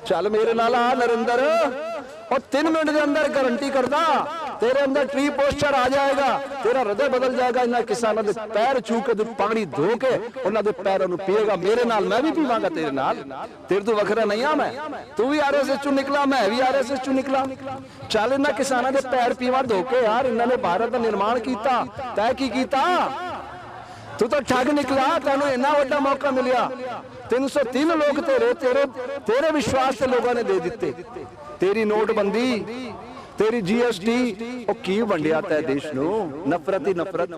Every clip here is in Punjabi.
चल मेरे नाल आ नरेंद्र, और 3 मिनट के अंदर गारंटी करदा तेरे अंदर ट्री पोस्चर आ जाएगा, तेरा हृदय बदल जाएगा। इन्होंने किसानों के पैर छू के पानी धो के उन्होंने पैरों को पिएगा। मेरे नाल मैं भी पीवांगा तेरे नाल, तेरे तो वखरा नहीं आ मैं, तू भी आरएसएस चू निकला, मैं भी आरएसएस चू निकला। चल इन्होंने किसानों के पैर पीवा धो के यार, इन्होंने भारत का निर्माण किया, तै की कीता? तू तो ठग निकला, तेन इन्ना वड्डा मौका मिलिया। 303 लोग तेरे तेरे तेरे विश्वास से लोगों ने दे दिते। तेरी नोटबंदी, तेरी जीएसटी, और की वंडिया तै देश नू, नफरत ही नफरत।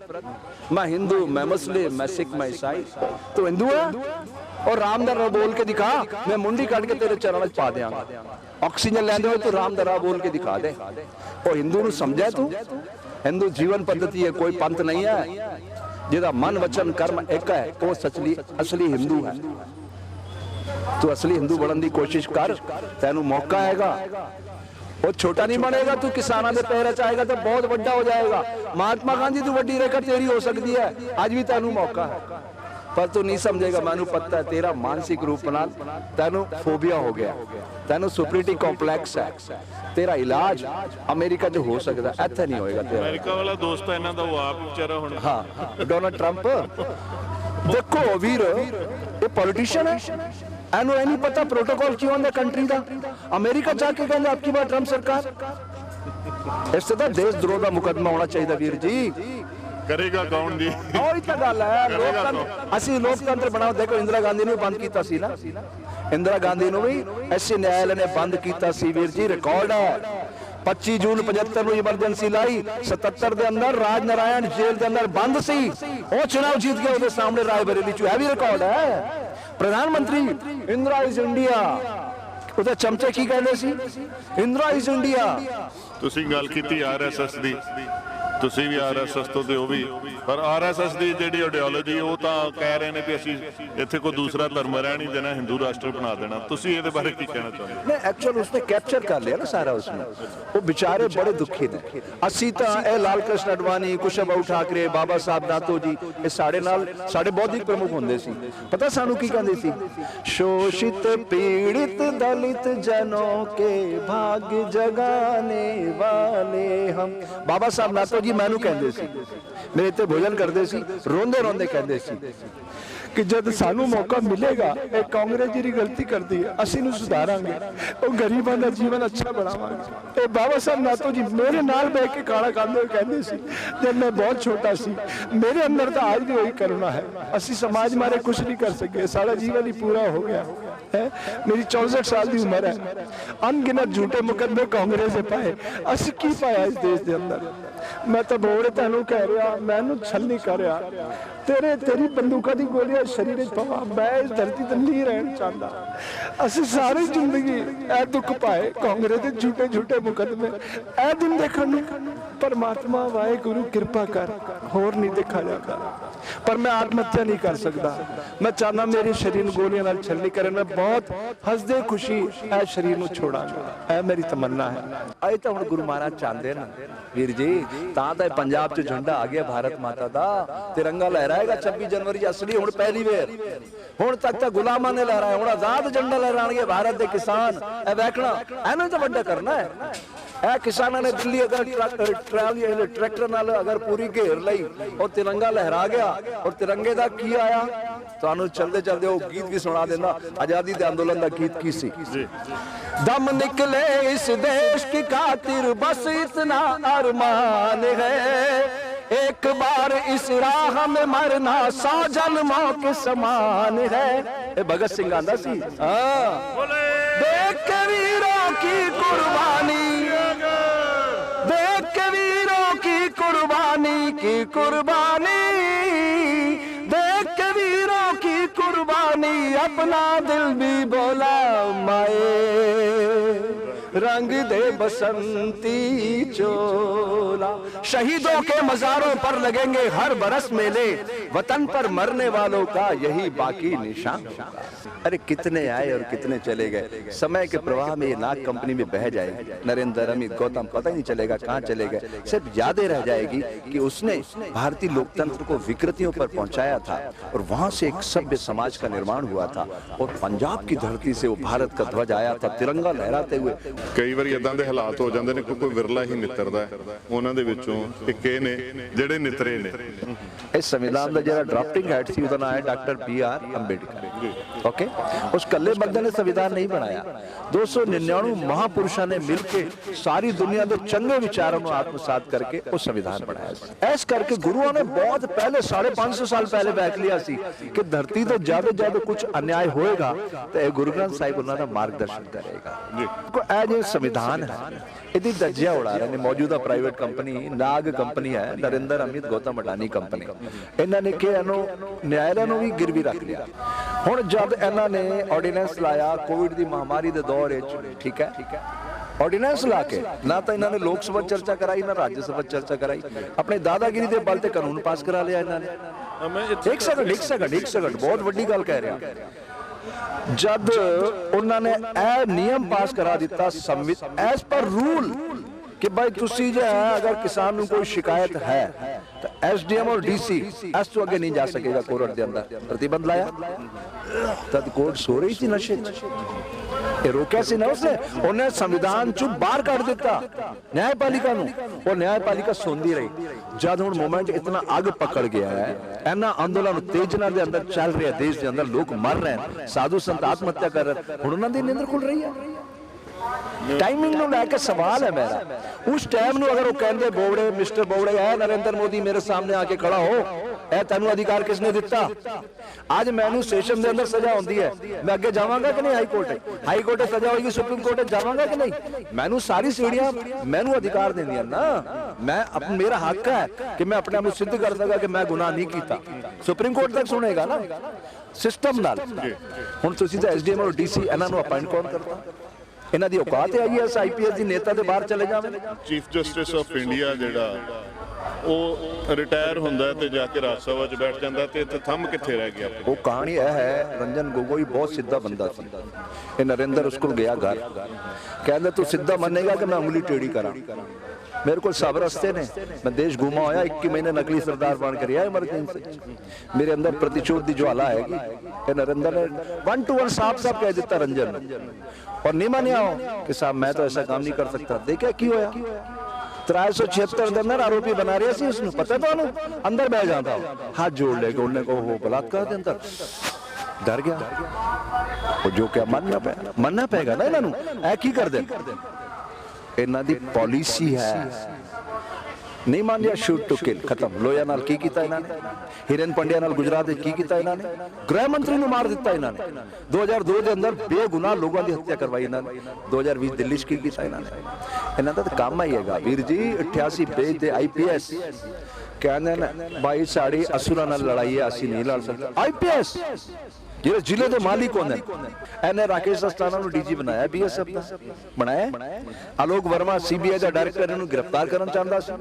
मैं हिंदू, मैं मुस्लिम, मैं सिख, मैं ईसाई। तू हिंदू है और राम दरा बोल के दिखा, मैं मुंडी काट के तेरे चरणों में पा देंगा। ऑक्सीजन लेंदे हो तो राम दरा बोल के दिखा दे। और हिंदू नू समझे तू? हिंदू जीवन पद्धति है, कोई पंथ नहीं है। जिहदा मन वचन कर्म एक है, वो असली हिंदू है। तू असली हिंदू बनने की कोशिश कर, तेनू मौका आएगा। वो छोटा नहीं बनेगा, तू किसानों के पैर चाहेगा तो बहुत बड़ा हो जाएगा। महात्मा गांधी तू वड्डी रेखा तेरी हो सकती है, आज भी तेनू मौका है, पर तू नहीं समझेगा। मैनू पता है तेरा मानसिक रूप नाल तेनू फोबिया हो गया, तेनू सुपरिटी कॉम्पलैक्स है। तेरा इलाज अमेरिका च हो सकता है, इत्थे नहीं होएगा। तेरा अमेरिका वाला दोस्त है इन्हां दा, वो आप बेचारा हुण हाँ डोनाल्ड ट्रंप देखो वीर, ये पॉलिटिशियन है, एनू नहीं पता प्रोटोकॉल क्यों आंदा कंट्री का। अमेरिका जाके कहंदे आपकी बात ट्रंप सरकार। इससे तो देशद्रोह का मुकदमा होना चाहिए वीर जी। करेगा कौन जी? ਉਹੀ ਤਾਂ ਗੱਲ ਹੈ, ਲੋਕਤੰਤਰ ਅਸੀਂ ਲੋਕਤੰਤਰ ਬਣਾਓ। ਦੇਖੋ इंदिरा गांधी ने बंद किया सी ना, इंदिरा गांधी ने भी ऐसे न्यायालय ने बंद किया सी वीर जी। रिकॉर्ड है 25 जून 75 ਨੂੰ इमरजेंसी लाई, 77 के अंदर राज नारायण जेल के अंदर बंद सी, वो चुनाव जीत गया उसके सामने रायबरेली च। भी रिकॉर्ड है। प्रधानमंत्री इंदिरा इज इंडिया, ਉਹਦੇ ਚਮਚੇ ਕੀ ਕਹਿੰਦੇ ਸੀ? Indira is India. ਤੁਸੀਂ ਗੱਲ ਕੀਤੀ ਆਰਐਸਐਸ ਦੀ, ਤੁਸੀਂ ਵੀ ਆਰਐਸਐਸ ਤੋਂ ਤੇ ਉਹ ਵੀ, ਪਰ ਆਰਐਸਐਸ ਦੀ ਜਿਹੜੀ ਆਈਡੀਓਲੋਜੀ ਉਹ ਤਾਂ ਕਹਿ ਰਹੇ ਨੇ ਕਿ ਅਸੀਂ ਇੱਥੇ ਕੋਈ ਦੂਸਰਾ ਧਰਮ ਰਹਿਣ ਨਹੀਂ ਦੇਣਾ, ਹਿੰਦੂ ਰਾਸ਼ਟਰ ਬਣਾ ਦੇਣਾ। ਤੁਸੀਂ ਇਹਦੇ ਬਾਰੇ ਕੀ ਕਹਿਣਾ ਚਾਹੁੰਦੇ? नहीं एक्चुअल उसने कैप्चर कर लिया ना सारा उसने, वो बेचारे बड़े दुखी ने। असी तो ए लाल कृष्ण अडवाणी, कुशलबाऊ ठाकरे, बाबा साहब दातो जी, ये साढ़े नाल साढ़े बौद्धिक प्रमुख होंदे सी। पता सानू की कहंदे सी? शोषित पीड़ित दलित जनों के भाग्य जगाने वाले हम। बाबा साहब दातो जी मैनू कहंदे सी, मेरे इत्थे भोजन करदे सी, रोंदे रोंदे कहंदे सी कि जब सानू मौका मिलेगा, एक कांग्रेस जी गलती करती है, असी नू सुधारांगे, और गरीबां दा जीवन अच्छा बनावांगे। बाबा साहब नातो जी मेरे नाल बैठ के खाना खाते हुए कहते सी, जब मैं बहुत छोटा सी, मेरे अंदर तो आज भी वही करुणा है। असी समाज मारे कुछ नहीं कर सके, सारा जीवन ही पूरा हो गया है। मेरी 64 साल की उम्र है, अनगिनत झूठे मुकदमे कांग्रेस ने पाए, असी की पाया इस देश के अंदर? मैं तो बोल तेनू कह रहा, मैनू छल नहीं कर रहा, तेरी बंदूकों की गोलियां शरीर पवा, मैं इस धरती पर नहीं रहना चाहता। असी सारी जिंदगी ए दुख पाए, कांग्रेस के झूठे झूठे मुकदमे, ए दिन देखने। परमात्मा वाहेगुरु कृपा कर, होर नहीं देखा जाता, पर मैं आत्महत्या नहीं कर सकता। मैं चाहना मेरे शरीर में गोलियां नाल छल नहीं करे, मैं बहुत हसदे खुशी ए शरीर में छोड़ांगा, ए मेरी तमन्ना है। अजे तो हुण गुरु महाराज चाहते ना वीर जी, तां तो पंजाब च झंडा आ गया भारत माता दा, तिरंगा लहराएगा 26 जनवरी असली हुण पहली वेर। हुण तक तो गुलामां ने लहराया, हुण आजाद झंडा लहराणगे भारत के किसान। ए वेखना एनू तो वड्डा करना है। ए किसानों ने दिल्ली अगर ट्रैक्टर नाल अगर पूरी घेर लई और तिरंगा लहरा गया, और तिरंगे का की आया तो चलते चलते वो गीत भी सुना देना, आजादी के आंदोलन का गीत की सी। दम निकले इस देश की खातिर बस इतना अरमान है, एक बार इस राह में मरना 100 जन्मों के समान है। ए भगत सिंह आंदा सी, देख के वीरों की कुर्बानी, देख के वीरों की कुर्बानी, देख के वीरों की कुर्बानी, अपना दिल भी बोला माए। रंग दे बसंती चोला। शहीदों के मजारों पर लगेंगे हर बरस मेले, वतन पर मरने वालों का यही बाकी निशान होगा। अरे कितने आए और कितने चले गए, समय के प्रवाह में ये नाग कंपनी में बह जाएगी। नरेंद्र, अमित, गौतम पता ही नहीं चलेगा कहाँ चले गए। सिर्फ यादें रह जाएगी कि उसने भारतीय लोकतंत्र को विकृतियों पर पहुंचाया था और वहां से एक सभ्य समाज का निर्माण हुआ था और पंजाब की धरती से वो भारत का ध्वज आया था तिरंगा लहराते हुए। ਕਈ ਵਾਰੀ ਇਦਾਂ ਦੇ ਹਾਲਾਤ ਹੋ ਜਾਂਦੇ ਨੇ ਕਿ ਕੋਈ ਵਿਰਲਾ ਹੀ ਨਿੱਤਰਦਾ ਹੈ, ਉਹਨਾਂ ਦੇ ਵਿੱਚੋਂ ਇੱਕ ਇਹ ਨੇ ਜਿਹੜੇ ਨਿੱਤਰੇ ਨੇ। इस संविधान का जरा ड्राफ्टिंग हेड सी उसका नाम है डॉक्टर B.R. अंबेडकर। ओके, उस कल्ले बंदे ने संविधान नहीं बनाया। 299 महापुरुषों ने मिलकर सारी दुनिया के चंगे विचारों को आत्मसात करके वो संविधान बनाया। ऐस करके गुरुओं ने बहुत पहले 550 साल पहले बैठ लिया सी कि धरती तो ज्यादा ज्यादा कुछ अन्याय होएगा तो ये गुरु ग्रंथ साहिब उन्होंने मार्गदर्शन करेगा। जो संविधान है ਇਹਦੀ ਦਰਜਾ ਉਡਾ ਰਹੇ ਨੇ ਮੌਜੂਦਾ ਪ੍ਰਾਈਵੇਟ ਕੰਪਨੀ ਨਾਗ ਕੰਪਨੀ ਹੈ, ਨਰਿੰਦਰ, ਅਮਿਤ, ਗੌਤਮ ਅਡਾਨੀ ਕੰਪਨੀ। ਇਹਨਾਂ ਨੇ ਕਿ ਇਹਨੂੰ ਨਿਆਇਆਂ ਨੂੰ ਵੀ ਗਿਰਵੀ ਰੱਖ ਲਿਆ। ਹੁਣ ਜਦ ਇਹਨਾਂ ਨੇ ਆਰਡੀਨੈਂਸ ਲਾਇਆ ਕੋਵਿਡ ਦੀ ਮਹਾਮਾਰੀ ਦੇ ਦੌਰ ਵਿੱਚ, ਠੀਕ ਹੈ, ਆਰਡੀਨੈਂਸ ਲਾ ਕੇ ਨਾ ਤਾਂ ਇਹਨਾਂ ਨੇ ਲੋਕ ਸਭਾ ਚਰਚਾ ਕਰਾਈ ਨਾ ਰਾਜ ਸਭਾ ਚਰਚਾ ਕਰਾਈ, ਆਪਣੇ ਦਾਦਾਗਿਰੀ ਦੇ ਬਲ ਤੇ ਕਾਨੂੰਨ ਪਾਸ ਕਰਾ ਲਿਆ ਇਹਨਾਂ ਨੇ। ਇੱਕ ਸੈਕਿੰਡ ਬਹੁਤ ਵੱਡੀ ਗੱਲ ਕਹਿ ਰਿਹਾ। जब उन्होंने नियम पास करा दिता एज पर रूल कि भाई तुसी जो है अगर किसान को कोई शिकायत है तो SDM और DC इस तो अगे नहीं जा सकेगा कोर्ट के अंदर, प्रतिबंध लाया। तब कोर्ट सो रही थी नशे ये रोकया सी ना उसने, उन्हें संविधान चो बाहर काट दिता न्यायपालिका नूं, और न्यायपालिका सोंदी रही। जब हुण मोमेंट इतना अग पकड़ गया है, इन्हां अंदोलन उत्तेजना दे अंदर चल रहा है, देश के अंदर लोग मर रहे हैं, साधु संत आत्महत्या कर रहे हैं, हुण उन्हां दी नींद खुल रही है। टाइमिंग ਨੂੰ ਲੈ ਕੇ सवाल है मेरा। उस टाइम ਨੂੰ अगर वो कहते बोबड़े मिस्टर बोबड़े है नरेंद्र मोदी मेरे सामने आके खड़ा हो, ए तेनू अधिकार किसने दिता? आज मैनू स्टेशन के अंदर सजा होती है, मैं अगे जावांगा कि नहीं? हाई कोर्ट सजा होगी, सुप्रीम कोर्ट जावांगा कि नहीं? मैनू सारी सीढ़ियां मैनू अधिकार देंदियां ना, मैं मेरा हक है कि मैं अपने आप को सिद्ध कर सका कि मैं गुनाह नहीं किया। सुप्रीम कोर्ट तक सुनेगा ना सिस्टम नाल। हुण तुसीं तां SDM और DC इन्हां नूं अपॉइंट कौन करता? इन्हां दी औकात है IAS IPS दी नेता दे बाहर चले जावे। ਚੀਫ ਜਸਟਿਸ ਆਫ ਇੰਡੀਆ ਜਿਹੜਾ ਉਹ ਰਿਟਾਇਰ ਹੁੰਦਾ ਤੇ ਜਾ ਕੇ ਰਾਜ ਸਭਾ 'ਚ ਬੈਠ ਜਾਂਦਾ ਤੇ ਇੱਥੇ ਥੰਮ ਕਿੱਥੇ ਰਹਿ ਗਿਆ? वो कहानी यह है, रंजन गोगोई बहुत सीधा बंदा सी। ये नरेंद्र उसको गया घर, कहंदा तू सीधा मनेगा कि मैं उंगली टेढ़ी करा? मेरे को सब रस्ते ने, मैं देश घूमा होया, 21 महीने नकली सरदार बन कर आया इमरजेंसी। मेरे अंदर प्रतिशोध की ज्वाला हैगी। ये नरेंद्र ने 1 to 1 साफ साफ कह दिता रंजन और नहीं मानिया हो कि साहब मैं तो ऐसा काम नहीं कर सकता। देखा की होया, 376 के अंदर आरोपी बना रहे सी उसने, पता तो अंदर बह जाता हाथ जोड़ लेके उन्हें को हो बलात्कार के अंदर डर गया। वो जो क्या मनना पेगा ना इन्हों ऐ की कर दे। इन्हां दी पॉलिसी है नहीं मान लिया, शूट टू किल खत्म। लोया नाल की कीता इन्होंने, हिरन पंड्या नाल गुजरात में की कीता इन्होंने, गृह मंत्री नूं मार दिता इन्होंने। 2002 के अंदर बेगुनाह लोगों की हत्या करवाई इन्होंने। 2020 दिल्ली की कीता इन्होंने। इन्हां दा काम ही हैगा वीर जी। 88 पेज दे IPS कहंदे ने भाई साड़ी असुरां नाल लड़ाई है, असीं नहीं लड़ सकते। IPS ਜਿਹੜੇ ਜ਼ਿਲ੍ਹੇ ਦੇ ਮਾਲਿਕ ਹੁੰਦੇ ਇਹਨੇ ਰਾਕੇਸ਼ ਅਸਥਾਨਾ ਨੂੰ DG ਬਣਾਇਆ, BSF ਦਾ ਬਣਾਇਆ। ਆਲੋਕ ਵਰਮਾ CBI ਦਾ ਡਾਇਰੈਕਟਰ ਇਹਨੂੰ ਗ੍ਰਿਫਤਾਰ ਕਰਨ ਚਾਹੁੰਦਾ ਸੀ।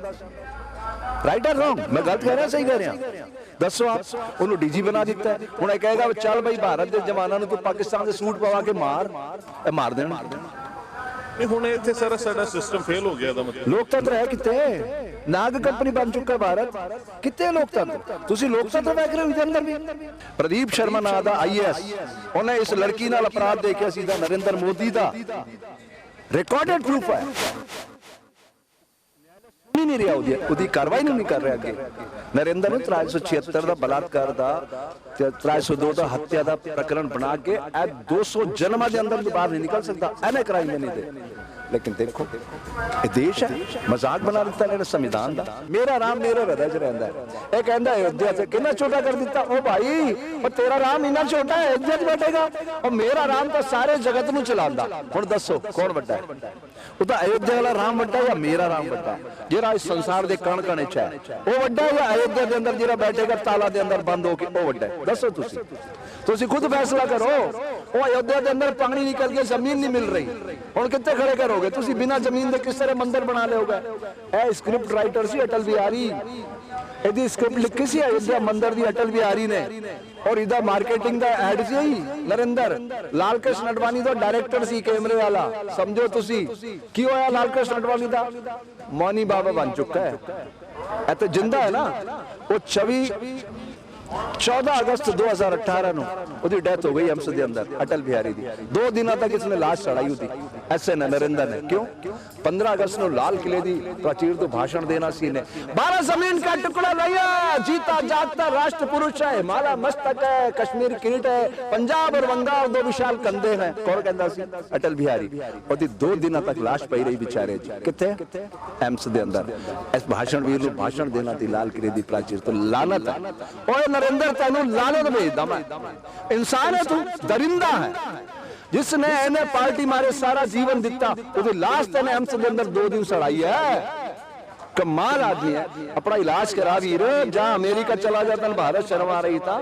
ਰਾਈਟ ਔਰ ਰੋਂਗ? ਮੈਂ ਗਲਤ ਕਹਿ ਰਿਹਾ ਸਹੀ ਕਹਿ ਰਿਹਾ? ਦੱਸੋ ਆਪ। ਉਹਨੂੰ DG ਬਣਾ ਦਿੱਤਾ। ਹੁਣ ਇਹ ਕਹੇਗਾ ਚੱਲ ਬਈ ਭਾਰਤ ਦੇ ਜਵਾਨਾਂ ਨੂੰ ਤੂੰ ਪਾਕਿਸਤਾਨ ਦੇ ਸੂਟ ਪਵਾ ਕੇ ਮਾਰ, ਇਹ ਮਾਰ ਦੇਣ। ਇਹ ਹੁਣ ਇੱਥੇ ਸਾਰਾ ਸਾਡਾ ਸਿਸਟਮ ਫੇਲ ਹੋ ਗਿਆ ਦਾ ਮਤਲਬ ਲੋਕਤੰਤਰ ਹੈ ਕਿੱਥੇ? नाग कंपनी बन चुका है भारत, कितने लोकतंत्र? तुसी लोकतंत्र देख रहे हो इधर अंदर भी? प्रदीप शर्मा नाम दा IAS उन्हें इस लड़की नाल अपराध देखिया सीधा नरेंद्र मोदी दा रिकॉर्डेड प्रूफ है, नहीं रहा ਉਹਦੀ ਕਾਰਵਾਈ ਨਹੀਂ ਕਰ ਰਿਹਾ ਅੱਗੇ। ਨਰਿੰਦਰ ਨੂੰ 376 ਦਾ ਬਲਾਤਕਾਰ ਦਾ, 302 ਦਾ ਹੱਤਿਆ ਦਾ ਪ੍ਰਕਰਨ ਬਣਾ ਕੇ ਇਹ 200 ਜਨਮਾਂ ਦੇ ਅੰਦਰ ਬਾਹਰ ਨਹੀਂ ਨਿਕਲ ਸਕਦਾ। ਇਹਨੇ ਕਰਾਈ ਨਹੀਂ ਤੇ लेकिन देखो ये देश है, मजाक बना दिता इन्होंने संविधान का। मेरा राम मेरे हृदय च रहिंदा है। ये कहंदा अयोध्या से कितना छोटा कर दिता। ओ भाई और तेरा राम इन्ना छोटा है अयोध्या च बैठेगा, और मेरा राम तो सारे जगत नूं चलांदा। हुण दसो कौन वड्डा है? वो तो अयोध्या वाला राम वड्डा या मेरा राम वड्डा? जिहड़ा इस संसार दे कण कण च है वो वड्डा, या अयोध्या दे अंदर जिहड़ा बैठेगा ताला दे अंदर बंद होके वो वड्डा है? दसो तुसी खुद फैसला करो। ਉਹ ਅਯੋਧਿਆ ਦੇ ਅੰਦਰ ਪਾਣੀ ਨਿਕਲ ਕੇ ਜ਼ਮੀਨ ਨਹੀਂ ਮਿਲ ਰਹੀ, ਹੁਣ ਕਿੱਥੇ ਖੜੇ ਕਰੋਗੇ ਤੁਸੀਂ? ਬਿਨਾਂ ਜ਼ਮੀਨ ਦੇ ਕਿਸ ਤਰ੍ਹਾਂ ਮੰਦਿਰ ਬਣਾ ਲਿਓਗੇ? ਇਹ ਸਕ੍ਰਿਪਟ ਰਾਈਟਰ ਸੀ ਅਟਲ ਬਿਹਾਰੀ, ਇਹਦੀ ਸਕ੍ਰਿਪਟ ਲਿਖੀ ਸੀ ਅਯੋਧਿਆ ਮੰਦਿਰ ਦੀ ਅਟਲ ਬਿਹਾਰੀ ਨੇ, ਔਰ ਇਹਦਾ ਮਾਰਕੀਟਿੰਗ ਦਾ ਐਡ ਸੀ ਨਰਿੰਦਰ। ਲਾਲ ਕ੍ਰਿਸ਼ਨ ਅਡਵਾਨੀ ਦਾ ਡਾਇਰੈਕਟਰ ਸੀ ਕੈਮਰੇ ਵਾਲਾ। ਸਮਝੋ ਤੁਸੀਂ ਕੀ ਹੋਇਆ ਲਾਲ ਕ੍ਰਿਸ਼ਨ ਅਡਵਾਨੀ ਦਾ? ਮੌਨੀ ਬਾਬਾ ਬਣ ਚੁੱਕਾ ਹੈ। ਇਹ ਤਾਂ ਜਿੰਦਾ ਹੈ ਨਾ। ਉਹ 14 ਅਗਸਤ 2018 ਨੂੰ ਉਹਦੀ ਡੈਥ ਹੋ ਗਈ ਐਮਸ ਦੇ ਅੰਦਰ ਅਟਲ ਬਿਹਾਰੀ ਦੀ। 2 ਦਿਨਾਂ ਤੱਕ ਇਸਨੇ ਲਾਸ਼ ਚੜਾਈ ਉਹਦੀ, ਐਸੇ ਨਰਿੰਦਰ ਨੇ। ਕਿਉਂ? 15 ਅਗਸਤ ਨੂੰ ਲਾਲ ਕਿਲੇ ਦੀ ਪ੍ਰਾਚੀਰ ਤੋਂ ਭਾषण देना ਸੀ ने। 12 ਜ਼ਮੀਨ का टुकड़ा भैया, जीता जागता राष्ट्र पुरुष है, माला मस्तक है, कश्मीर किरीट है, पंजाब और बंगाल 2 विशाल कंधे हैं। कौन कहता ਸੀ? ਅਟਲ ਬਿਹਾਰੀ। ਉਹਦੀ 2 ਦਿਨਾਂ ਤੱਕ ਲਾਸ਼ ਪਈ ਰਹੀ ਵਿਚਾਰੇ ਜੀ। ਕਿੱਥੇ? ਐਮਸ ਦੇ ਅੰਦਰ। ਇਸ ਭਾषण ਵੀਰ ਨੂੰ ਭਾषण ਦੇਣਾ ਦੀ ਲਾਲ ਕਿਲੇ ਦੀ ਪ੍ਰਾਚੀਰ ਤੋਂ। ਲਾਨਤ ਹੈ ਓਏ ਨਰਿੰਦਰ, ਤੈਨੂੰ ਲਾਨਤ ਭੇਜਦਾ ਮੈਂ। ਇਨਸਾਨ ਹੈ ਤੂੰ, ਦਰਿੰਦਾ ਹੈ। जिसने इन्हें पार्टी मारे सारा जीवन दिता, उसकी लाश तेने एम्स के अंदर 2 दिन सड़ाई है। कमाल आदमी है। अपना इलाज करा वीर, जहां अमेरिका चला जाता भारत शर्म आ रही था।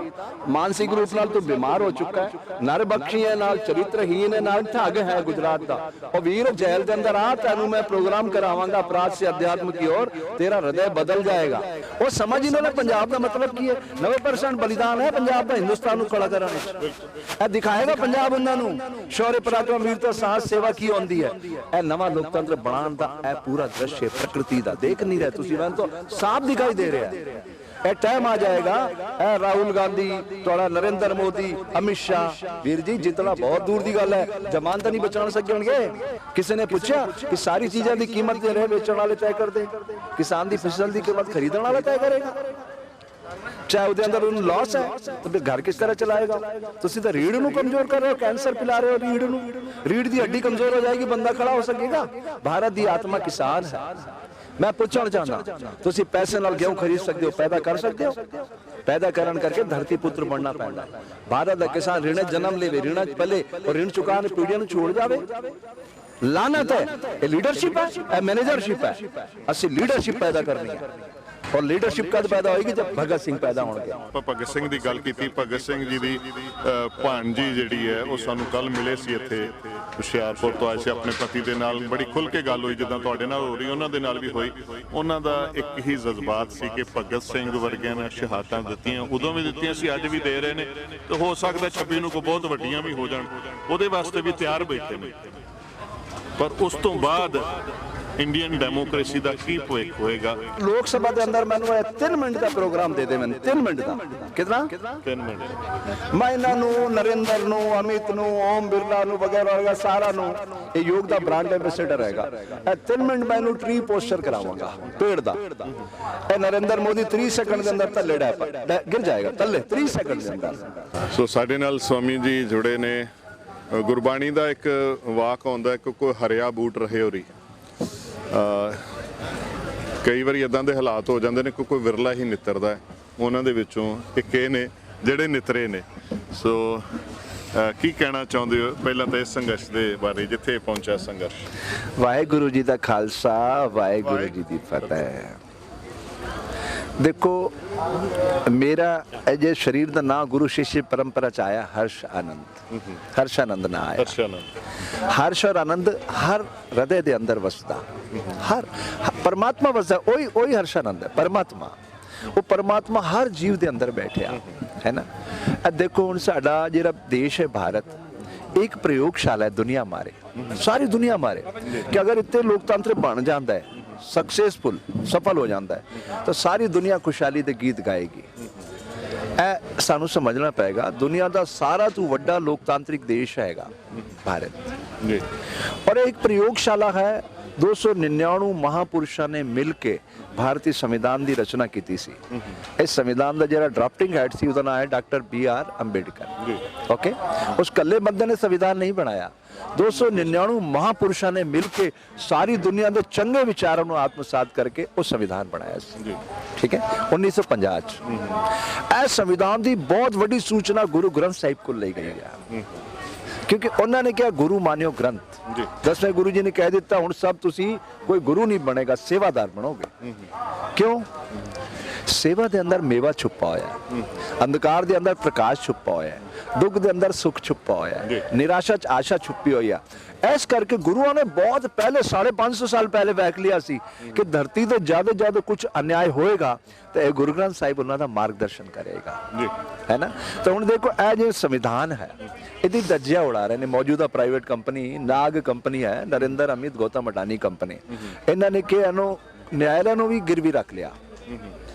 मानसिक रूप नाल तो बीमार हो चुका है, नर बख्शी है, नाल चरित्रहीन है, नाल ठग है गुजरात का। और वीर जेल के अंदर आ, तेनू मैं प्रोग्राम करावांगा अपराध से अध्यात्म की ओर, तेरा हृदय बदल जाएगा। वो समझ इन्होंने पंजाब का मतलब की है। 90% बलिदान है पंजाब का हिंदुस्तान को खड़ा करने। दिखाएगा पंजाब उन्होंने शौर्य पराक्रम वीरता साहस सेवा की होंदी है। यह नवा लोकतंत्र बनाने का यह पूरा दृश्य प्रकृति का देख नहीं रहे तुसी, मैं तो साफ दिखाई दे रहा है। टाइम आ जाएगा, राहुल गांधी, थोड़ा नरेंद्र मोदी, अमित शाह, वीर जी जितना बहुत दूर की गल है, जमानत नहीं बचा सके। किसी ने पूछा कि सारी चीजों की कीमत बेचने वाले तय कर दे, किसान की फसल की कीमत खरीदने वाला तय करेगा। चाहे उसके अंदर उन्हें लॉस है तो फिर घर किस तरह चलाएगा? तुसी तो रीढ़ नूं कमजोर कर रहे हो, कैंसर पिला रहे हो रीढ़ नूं। रीढ़ की हड्डी कमजोर हो जाएगी, बंदा खड़ा हो सकेगा? भारत की आत्मा किसान है। मैं पूछना चाहता, तुसी पैसे नाल गेहूं खरीद सकते हो, पैदा कर सकते हो? पैदा करन करके धरती पुत्र बनना पैंदा। भारत का किसान ऋण जन्म लेवे, ऋण पहले और ऋण चुकाने पीढ़ियां नूं छोड़ जावे। लानत है। ये लीडरशिप है, ये मैनेजरशिप है। असि लीडरशिप पैदा करनी है, और लीडरशिप कद पैदा होगी जब भगत सिंह पैदा होंगे। ਆਪਾਂ ਭਗਤ ਸਿੰਘ ਦੀ ਗੱਲ ਕੀਤੀ। ਭਗਤ ਸਿੰਘ ਜੀ ਦੀ ਭਾਣਜੀ ਜਿਹੜੀ ਹੈ ਉਹ ਸਾਨੂੰ ਕੱਲ ਮਿਲੇ ਸੀ ਇੱਥੇ ਹੁਸ਼ਿਆਰਪੁਰ ਤੋਂ ਆਏ ਸੀ। ਆਪਣੇ ਪਤੀ ਦੇ ਨਾਲ ਬੜੀ ਖੁੱਲ ਕੇ ਗੱਲ ਹੋਈ, ਜਿੱਦਾਂ ਤੁਹਾਡੇ ਨਾਲ ਹੋ ਰਹੀ ਉਹਨਾਂ ਦੇ ਨਾਲ ਵੀ ਹੋਈ। ਉਹਨਾਂ ਦਾ ਇੱਕ ਹੀ ਜਜ਼ਬਾਤ ਸੀ ਕਿ ਭਗਤ ਸਿੰਘ ਵਰਗਿਆਂ ਨੇ ਸ਼ਹਾਦਤਾਂ ਦਿੱਤੀਆਂ, ਉਦੋਂ ਵੀ ਦਿੱਤੀਆਂ ਸੀ, ਅੱਜ ਵੀ ਦੇ ਰਹੇ ਨੇ, ਤੇ ਹੋ ਸਕਦਾ 26 ਨੂੰ ਕੋਈ ਬਹੁਤ ਵੱਡੀਆਂ ਵੀ ਹੋ ਜਾਣ, ਉਹਦੇ ਵਾਸਤੇ ਵੀ ਤਿਆਰ ਬੈਠੇ ਨੇ। ਪਰ ਉਸ ਤੋਂ ਬਾਅਦ ਇੰਡੀਅਨ ਡੈਮੋਕ੍ਰੇਸੀ ਦਾ ਕੀ ਭਵਿੱਖ ਹੋਏਗਾ? ਲੋਕ ਸਭਾ ਦੇ ਅੰਦਰ ਮੈਨੂੰ 3 ਮਿੰਟ ਦਾ ਪ੍ਰੋਗਰਾਮ ਦੇ ਦੇ, ਮੈਨੂੰ 3 ਮਿੰਟ ਦਾ। ਕਿੰਨਾ? 3 ਮਿੰਟ। ਮੈਂ ਇਹਨਾਂ ਨੂੰ, ਨਰਿੰਦਰ ਨੂੰ, ਅਮਿਤ ਨੂੰ, ਓਮ ਬਿਰਲਾ ਨੂੰ ਵਗੈਰਾ ਵਗੈਰਾ ਸਾਰਾ ਨੂੰ ਇਹ ਯੋਗ ਦਾ ਬ੍ਰਾਂਡ ਐਂਬੈਸਡਰ ਹੈਗਾ। ਇਹ 3 ਮਿੰਟ ਮੈਨੂੰ ਟਰੀ ਪੋਸਚਰ ਕਰਾਵਾਂਗਾ ਪੇੜ ਦਾ। ਇਹ ਨਰਿੰਦਰ ਮੋਦੀ 30 ਸੈਕਿੰਡ ਦੇ ਅੰਦਰ ਥੱਲੇ ਗਿਰ ਜਾਏਗਾ, ਥੱਲੇ 30 ਸੈਕਿੰਡ ਦੇ ਅੰਦਰ। ਸੋ ਸਾਡੇ ਨਾਲ ਸਵਾਮੀ ਜੀ ਜੁੜੇ ਨੇ। ਗੁਰਬਾਣੀ ਦਾ ਇੱਕ ਵਾਕ ਆਉਂਦਾ ਕਿ ਕੋਈ ਹਰਿਆ ਬੂਟ ਰਹੇ ਹੋਰੀ। ਕਈ ਵਾਰੀ ਇਦਾਂ ਦੇ ਹਾਲਾਤ ਹੋ ਜਾਂਦੇ ਨੇ ਕਿ ਕੋਈ ਵਿਰਲਾ ਹੀ ਨਿੱਤਰਦਾ ਹੈ, ਉਹਨਾਂ ਦੇ ਵਿੱਚੋਂ ਇੱਕ ਇਹ ਨੇ ਜਿਹੜੇ ਨਿਤਰੇ ਨੇ। ਸੋ ਕੀ ਕਹਿਣਾ ਚਾਹੁੰਦੇ ਹੋ ਪਹਿਲਾਂ ਤਾਂ ਇਸ ਸੰਘਰਸ਼ ਦੇ ਬਾਰੇ, ਜਿੱਥੇ ਪਹੁੰਚਿਆ ਸੰਘਰਸ਼? ਵਾਹਿਗੁਰੂ ਜੀ ਦਾ ਖਾਲਸਾ, ਵਾਹਿਗੁਰੂ ਜੀ ਦੀ ਫਤਿਹ। देखो मेरा अजय शरीर का नाम गुरु शिष्य परंपरा च आया हर्ष आनंद। हर्ष आनंद ना आया। हर्ष और आनंद हर हृदय के अंदर वसदा, हर परमात्मा वसदा। ओही हर्ष आनंद है परमात्मा। वो परमात्मा हर जीव के अंदर बैठा है ना। देखो हुण साडा जिहड़ा देश है भारत, एक प्रयोगशाला है दुनिया मारे, सारी दुनिया मारे, कि अगर इतने लोकतंत्र बन जाता है, सक्सेसफुल सफल हो जाता है, तो सारी दुनिया खुशहाली के गीत गाएगी। ਇਹ ਸਾਨੂੰ ਸਮਝਣਾ ਪਏਗਾ। दुनिया का सारा तो वड्डा लोकतांत्रिक देश हैगा भारत जी, और एक प्रयोगशाला है। 299 महापुरुषों ने मिल के भारतीय संविधान की रचना की थी। इस संविधान का जो ड्राफ्टिंग हेड सी, उसका नाम है डॉक्टर BR अंबेडकर। ओके, उस कल्ले बंदे ने संविधान नहीं बनाया। 299 महापुरुषों ने मिलके सारी दुनिया के चंगे विचारों को आत्मसात करके वो संविधान बनाया। ठीक है, 1950 इस संविधान की बहुत बड़ी सूचना गुरु ग्रंथ साहिब को ली गई है, क्योंकि उन्होंने क्या गुरु मानियो ग्रंथ। 10वें गुरु जी ने कह दिता हुण सब तुसी कोई गुरु नहीं बनेगा, सेवादार बनोगे। क्यों? ਸੇਵਾ ਦੇ ਅੰਦਰ ਮੇਵਾ ਛੁਪਾ ਹੋਇਆ ਹੈ, ਅੰਧਕਾਰ ਦੇ ਅੰਦਰ ਪ੍ਰਕਾਸ਼ ਛੁਪਾ ਹੋਇਆ ਹੈ, ਦੁੱਖ ਦੇ ਅੰਦਰ ਸੁੱਖ ਛੁਪਾ ਹੋਇਆ ਜੀ। ਹੈ, ਨਿਰਾਸ਼ਾ 'ਚ ਆਸ਼ਾ ਛੁਪੀ ਹੋਈ ਆ। ਇਸ ਕਰਕੇ ਗੁਰੂਆਂ ਨੇ ਬਹੁਤ ਪਹਿਲੇ 550 ਸਾਲ ਪਹਿਲੇ ਵੇਖ ਲਿਆ ਸੀ ਕਿ ਧਰਤੀ ਤੇ ਜਦ ਕੁਝ ਅਨਿਆਏ ਹੋਏਗਾ ਤੇ ਇਹ ਗੁਰੂ ਗ੍ਰੰਥ ਸਾਹਿਬ ਉਹਨਾਂ ਦਾ ਮਾਰਗਦਰਸ਼ਨ ਕਰੇਗਾ ਜੀ। ਹੈ ਨਾ। ਤਾਂ ਹੁਣ ਦੇਖੋ ਇਹ ਜੋ ਸੰਵਿਧਾਨ ਹੈ ਇਹਦੀ ਧੱਜੀਆਂ ਉਡਾ ਰਹੇ ਨੇ ਮੌਜੂਦਾ ਪ੍ਰਾਈਵੇਟ ਕੰਪਨੀ ਨਾਗ ਕੰਪਨੀ ਹੈ, ਨਰਿੰਦਰ ਅਮਿਤ ਗੌਤਮ ਅਡਾਨੀ ਕੰਪਨੀ। ਇਹਨਾਂ ਨੇ ਕਿ ਇਹਨੂੰ ਨਿਆਇਲਾ ਨੂੰ ਵੀ ਗਿਰਵੀ ਰੱਖ ਲਿਆ।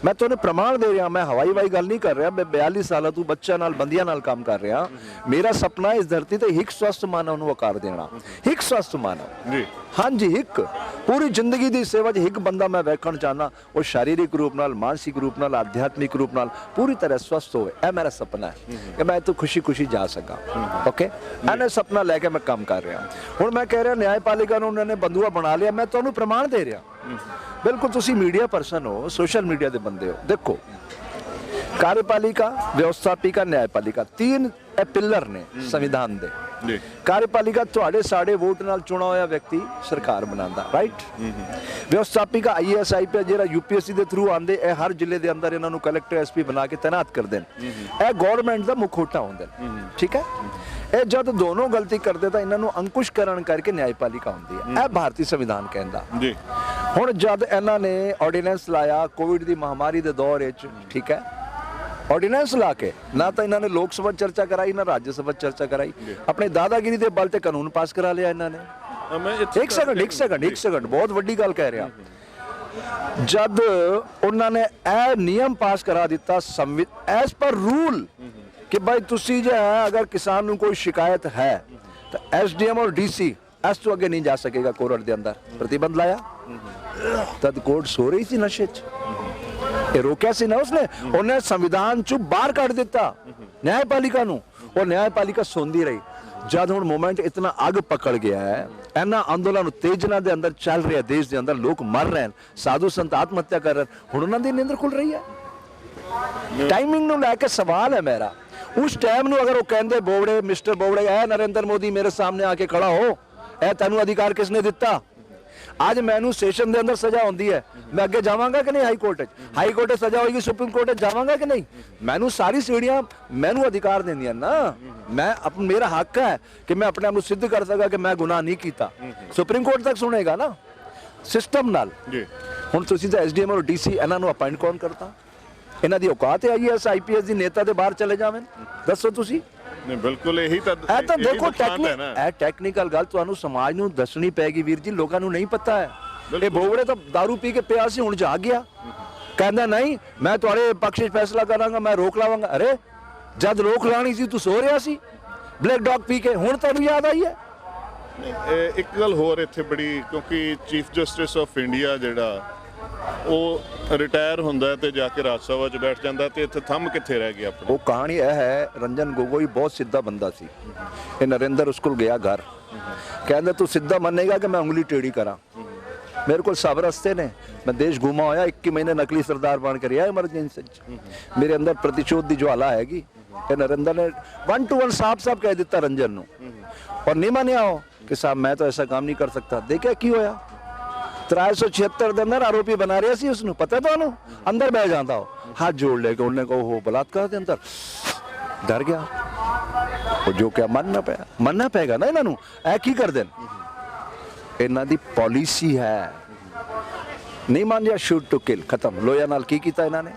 ਮੈਂ ਤੁਹਾਨੂੰ ਪ੍ਰਮਾਣ ਦੇ ਰਿਹਾ, ਮੈਂ ਹਵਾਈ ਵਾਈ ਗੱਲ ਨਹੀਂ ਕਰ ਰਿਹਾ, ਮੈਂ 42 ਸਾਲਾਂ ਤੋਂ ਬੱਚਿਆਂ ਨਾਲ ਬੰਦੀਆਂ ਨਾਲ ਕੰਮ ਕਰ ਰਿਹਾ। ਮੇਰਾ ਸੁਪਨਾ ਇਸ ਧਰਤੀ ਤੇ ਇੱਕ ਸਵਸਥ ਮਾਨਵ ਨੂੰ ਆਕਾਰ ਦੇਣਾ, ਇੱਕ ਸਵਸਥ ਮਾਨਵ ਜੀ। ਹਾਂਜੀ, ਇੱਕ ਪੂਰੀ ਜ਼ਿੰਦਗੀ ਦੀ ਸੇਵਾ 'ਚ ਇੱਕ ਬੰਦਾ ਮੈਂ ਵੇਖਣਾ ਚਾਹੁੰਦਾ, ਉਹ शारीरिक रूप नाल, मानसिक रूप नाल, आध्यात्मिक रूप नाल पूरी तरह स्वस्थ होवे। ਇਹ ਮੇਰਾ ਸੁਪਨਾ ਹੈ ਕਿ ਮੈਂ ਇੱਥੋਂ ਖੁਸ਼ੀ ਜਾ ਸਕਾਂ। ਓਕੇ, ਇਹਨੇ ਸੁਪਨਾ ਲੈ ਕੇ ਮੈਂ ਕੰਮ ਕਰ ਰਿਹਾ। ਹੁਣ ਮੈਂ ਕਹਿ ਰਿਹਾ ਨਿਆਂਪਾਲਿਕਾ ਨੂੰ ਉਹਨਾਂ ਨੇ ਬੰਦੂਆ ਬਣਾ ਲਿਆ। ਮੈਂ ਤੁਹਾਨੂੰ ਪ੍ਰਮਾਣ ਦੇ ਰਿਹਾ, ਬਿਲਕੁਲ ਤੁਸੀਂ ਮੀਡੀਆ ਪਰਸਨ ਹੋ, ਸੋਸ਼ਲ ਮੀਡੀਆ ਦੇ ਬੰਦੇ ਹੋ। ਦੇਖੋ, कार्यपालिका, व्यवस्थापिका, न्यायपालिका, तीन पिलर ने संविधान दे। जी। कार्यपालिका ਤੁਹਾਡੇ ਸਾਡੇ ਵੋਟ ਨਾਲ ਚੁਣਾ ਹੋਇਆ ਵਿਅਕਤੀ ਸਰਕਾਰ ਬਣਾਉਂਦਾ, ਰਾਈਟ। ਵਿਵਸਥਾਪਿਕਾ IAS IPS ਜਿਹੜਾ UPSC ਦੇ ਥਰੂ ਆਉਂਦੇ, ਇਹ ਹਰ ਜ਼ਿਲ੍ਹੇ ਦੇ ਅੰਦਰ ਇਹਨਾਂ ਨੂੰ ਕਲੈਕਟਰ SP ਬਣਾ ਕੇ ਤੈਨਾਤ ਕਰਦੇ ਨੇ। ਇਹ ਗਵਰਨਮੈਂਟ ਦਾ ਮੁਖੋਟਾ ਹੁੰਦੇ ਨੇ, ਠੀਕ ਹੈ। ਇਹ ਜਦ ਦੋਨੋਂ ਗਲਤੀ ਕਰਦੇ ਤਾਂ ਇਹਨਾਂ ਨੂੰ ਅੰਕੁਸ਼ਕਰਨ ਕਰਕੇ ਨਿਆਂਪਾਲਿਕਾ ਹੁੰਦੀ ਹੈ। ਇਹ ਭਾਰਤੀ ਸੰਵਿਧਾਨ ਕਹਿੰਦਾ ਜੀ। ਹੁਣ ਜਦ ਇਹਨਾਂ ਨੇ ਆਰਡੀਨੈਂਸ ਲਾਇਆ ਕੋਵਿਡ ਦੀ ਮਹਾਮਾਰੀ ਦੇ ਦੌਰ ਵਿੱਚ, ਠੀਕ ਹੈ, ਆਰਡੀਨੈਂਸ ਲਾ ਕੇ ਨਾ ਤਾਂ ਇਹਨਾਂ ਨੇ ਲੋਕ ਸਭਾ ਚਰਚਾ ਕਰਾਈ ਨਾ ਰਾਜ ਸਭਾ ਚਰਚਾ ਕਰਾਈ, ਆਪਣੇ ਦਾਦਾਗਿਰੀ ਦੇ ਬਲ ਤੇ ਕਾਨੂੰਨ ਪਾਸ ਕਰਾ ਲਿਆ ਇਹਨਾਂ ਨੇ। ਇੱਕ ਸੈਕਿੰਡ ਬਹੁਤ ਵੱਡੀ ਗੱਲ ਕਹਿ ਰਿਹਾ। ਜਦ ਉਹਨਾਂ ਨੇ ਇਹ ਨਿਯਮ ਪਾਸ ਕਰਾ ਦਿੱਤਾ ਐਸ ਪਰ ਰੂਲ ਕਿ ਭਾਈ ਤੁਸੀਂ ਜੋ ਹੈ ਅਗਰ ਕਿਸਾਨ ਨੂੰ ਕੋਈ ਸ਼ਿਕਾਇਤ ਹੈ ਤਾਂ SDM ਔਰ DC ਇਸ ਤੋਂ ਅੱਗੇ ਨਹੀਂ ਜਾ ਸਕੇਗਾ। ਕੋਰਟ ਦੇ ਅੰਦਰ ਪ੍ਰਤੀਬੰਧ ਲਾਇਆ, ਤਦ ਕੋਰਟ ਸੋ ਰਹੀ ਸੀ ਨਸ਼ੇ 'ਚ। ਇਹ ਰੋਕਿਆ ਸੀ ਨਾ ਉਸਨੇ, ਉਹਨੇ ਸੰਵਿਧਾਨ ਚੋਂ ਬਾਹਰ ਕੱਢ ਦਿੱਤਾ ਨਿਆਂਪਾਲਿਕਾ ਨੂੰ। ਉਹ ਨਿਆਂਪਾਲਿਕਾ ਸੌਂਦੀ ਰਹੀ। ਜਦ ਹੁਣ ਮੂਵਮੈਂਟ ਇਤਨਾ ਅੱਗ ਪਕੜ ਗਿਆ ਹੈ, ਇਹਨਾਂ ਅੰਦੋਲਨ ਉਤੇਜਨਾ ਦੇ ਅੰਦਰ ਚੱਲ ਰਿਹਾ, ਦੇਸ਼ ਦੇ ਅੰਦਰ ਲੋਕ ਮਰ ਰਹੇ ਹਨ, ਸਾਧੂ ਸੰਤ ਆਤਮ ਹੱਤਿਆ ਕਰ ਰਹੇ, ਹੁਣ ਉਹਨਾਂ ਦੀ ਨੀਂਦਰ ਖੁੱਲ ਰਹੀ ਹੈ। ਟਾਈਮਿੰਗ ਨੂੰ ਲੈ ਕੇ ਸਵਾਲ ਹੈ ਮੇਰਾ। ਉਸ ਟਾਈਮ ਨੂੰ ਅਗਰ ਉਹ ਕਹਿੰਦੇ ਬੋਬੜੇ, ਮਿਸਟਰ ਬੋਬੜੇ, ਇਹ ਨਰਿੰਦਰ ਮੋਦੀ ਮੇਰੇ ਸਾਹਮਣੇ ਆ ਕੇ ਖੜਾ ਹੋ, ਇਹ ਤੈਨੂੰ ਅਧਿਕਾਰ ਕਿਸਨੇ ਦਿੱਤਾ? ਅੱਜ ਮੈਨੂੰ ਸੈਸ਼ਨ ਦੇ ਅੰਦਰ ਸਜ਼ਾ ਹੁੰਦੀ ਹੈ, ਮੈਂ ਅੱਗੇ ਜਾਵਾਂਗਾ ਕਿ ਨਹੀਂ ਹਾਈ ਕੋਰਟ 'ਚ? ਹਾਈ ਕੋਰਟ 'ਚ ਸਜ਼ਾ ਹੋਏਗੀ, ਸੁਪਰੀਮ ਕੋਰਟ 'ਚ ਜਾਵਾਂਗਾ ਕਿ ਨਹੀਂ? ਮੈਨੂੰ ਸਾਰੀ ਸੀੜੀਆਂ ਮੈਨੂੰ ਅਧਿਕਾਰ ਦਿੰਦੀਆਂ ਨਾ। ਮੈਂ ਮੇਰਾ ਹੱਕ ਹੈ ਕਿ ਮੈਂ ਆਪਣੇ ਆਪ ਨੂੰ ਸਿੱਧ ਕਰ ਸਕਾਂ ਕਿ ਮੈਂ ਗੁਨਾਹ ਨਹੀਂ ਕੀਤਾ। ਸੁਪਰੀਮ ਕੋਰਟ ਤੱਕ ਸੁਣੇਗਾ ਨਾ ਸਿਸਟਮ ਨਾਲ। ਹੁਣ ਤੁਸੀਂ ਤਾਂ SDM ਔਰ DC ਇਹਨਾਂ ਨੂੰ ਅਪਾਇੰਟ ਕੌਣ ਕਰਤਾ? ਇਹਨਾਂ ਦੀ ਔਕਾਤ ਹੈ IAS IPS ਦੀ ਨੇਤਾ ਦੇ ਬਾਹਰ ਚਲੇ ਜਾਵਣ? ਦੱਸੋ ਤੁਸੀਂ। ਨਹੀਂ, ਬਿਲਕੁਲ ਇਹੀ ਤਾਂ ਇਹ ਤਾਂ ਦੇਖੋ ਟੈਕਨੀਕਲ ਗੱਲ ਤੁਹਾਨੂੰ ਸਮਾਜ ਨੂੰ ਦੱਸਣੀ ਪੈਗੀ ਵੀਰ ਜੀ, ਲੋਕਾਂ ਨੂੰ ਨਹੀਂ ਪਤਾ ਹੈ। ਇਹ ਬੋਬੜੇ ਤਾਂ दारू ਪੀ ਕੇ ਪਿਆ ਸੀ, ਹੁਣ ਜਾਗ ਗਿਆ, ਕਹਿੰਦਾ ਨਹੀਂ ਮੈਂ ਤੁਹਾਡੇ ਪੱਖ 'ਚ ਫੈਸਲਾ ਕਰਾਂਗਾ, ਮੈਂ ਰੋਕ ਲਾਵਾਂਗਾ। ਅਰੇ ਜਦ ਰੋਕ ਲਾਣੀ ਸੀ ਤੂੰ ਸੋ ਰਿਹਾ ਸੀ ਬਲੈਕ ਡੌਗ ਪੀ ਕੇ, ਹੁਣ ਤੈਨੂੰ ਯਾਦ ਆਈ ਹੈ? ਇੱਕ ਗੱਲ ਹੋਰ ਇੱਥੇ ਬੜੀ, ਕਿਉਂਕਿ ਚੀਫ ਜਸਟਿਸ ਆਫ ਇੰਡੀਆ ਜਿਹੜਾ ਉਹ ਰਿਟਾਇਰ ਹੁੰਦਾ ਤੇ ਜਾ ਕੇ ਰਾਜ ਸਭਾ 'ਚ ਬੈਠ ਜਾਂਦਾ, ਤੇ ਇੱਥੇ ਥੰਮ ਕਿੱਥੇ ਰਹਿ ਗਿਆ ਆਪਣਾ? ਉਹ ਕਹਾਣੀ ਇਹ ਹੈ, ਰੰਜਨ ਗੋਗੋਈ ਬਹੁਤ ਸਿੱਧਾ ਬੰਦਾ ਸੀ। ਇਹ ਨਰਿੰਦਰ ਉਸ ਕੋਲ ਗਿਆ ਘਰ, ਕਹਿੰਦਾ ਤੂੰ ਸਿੱਧਾ ਮੰਨੇਗਾ ਕਿ ਮੈਂ ਉਂਗਲੀ ਟੇੜੀ ਕਰਾਂ? ਮੇਰੇ ਕੋਲ ਸਭ ਰਸਤੇ ਨੇ, ਮੈਂ ਦੇਸ਼ ਘੁਮਾ ਹੋਇਆ, 21 ਮਹੀਨੇ ਨਕਲੀ ਸਰਦਾਰ ਬਣ ਕੇ ਰਿਹਾ ਐਮਰਜੈਂਸੀ 'ਚ। ਮੇਰੇ ਅੰਦਰ ਪ੍ਰਤੀਸ਼ੋਧ ਦੀ ਜਵਾਲਾ ਹੈਗੀ। ਇਹ ਨਰਿੰਦਰ ਨੇ 1 to 1 ਸਾਫ਼ ਕਹਿ ਦਿੱਤਾ ਰੰਜਨ ਨੂੰ, ਔਰ ਨਹੀਂ ਮੰਨਿਆ ਉਹ ਕਿ ਸਾਹਿਬ ਮੈਂ ਤਾਂ ਐਸਾ ਕੰਮ ਨਹੀਂ ਕਰ ਸਕਤਾ। ਦੇਖਿਆ ਕੀ ਹੋਇਆ? 376 ਦੇ ਅੰਦਰ ਆਰੋਪੀ ਬਣਾ ਰਿਹਾ ਸੀ ਉਸਨੂੰ, ਪਤਾ ਤੁਹਾਨੂੰ? ਅੰਦਰ ਬਹਿ ਜਾਂਦਾ ਉਹ, ਹੱਥ ਜੋੜ ਲੈ ਕੇ ਉਹਨੇ ਕਹੋ ਬਲਾਤਕਾਰ ਦੇ ਅੰਦਰ ਡਰ ਗਿਆ ਉਹ, ਜੋ ਕਿ ਮੰਨਣਾ ਪਏਗਾ ਨਾ ਇਹਨਾਂ ਨੂੰ। ਇਹ ਕੀ ਕਰਦੇ ਨੇ? ਇਹਨਾਂ ਦੀ ਪਾਲਿਸੀ ਹੈ, ਨਹੀਂ ਮੰਨ ਜਾ ਸ਼ੂਟ ਟੂ ਕਿਲ, ਖਤਮ। ਲੋਇਆ ਨਾਲ ਕੀ ਕੀਤਾ ਇਹਨਾਂ ਨੇ?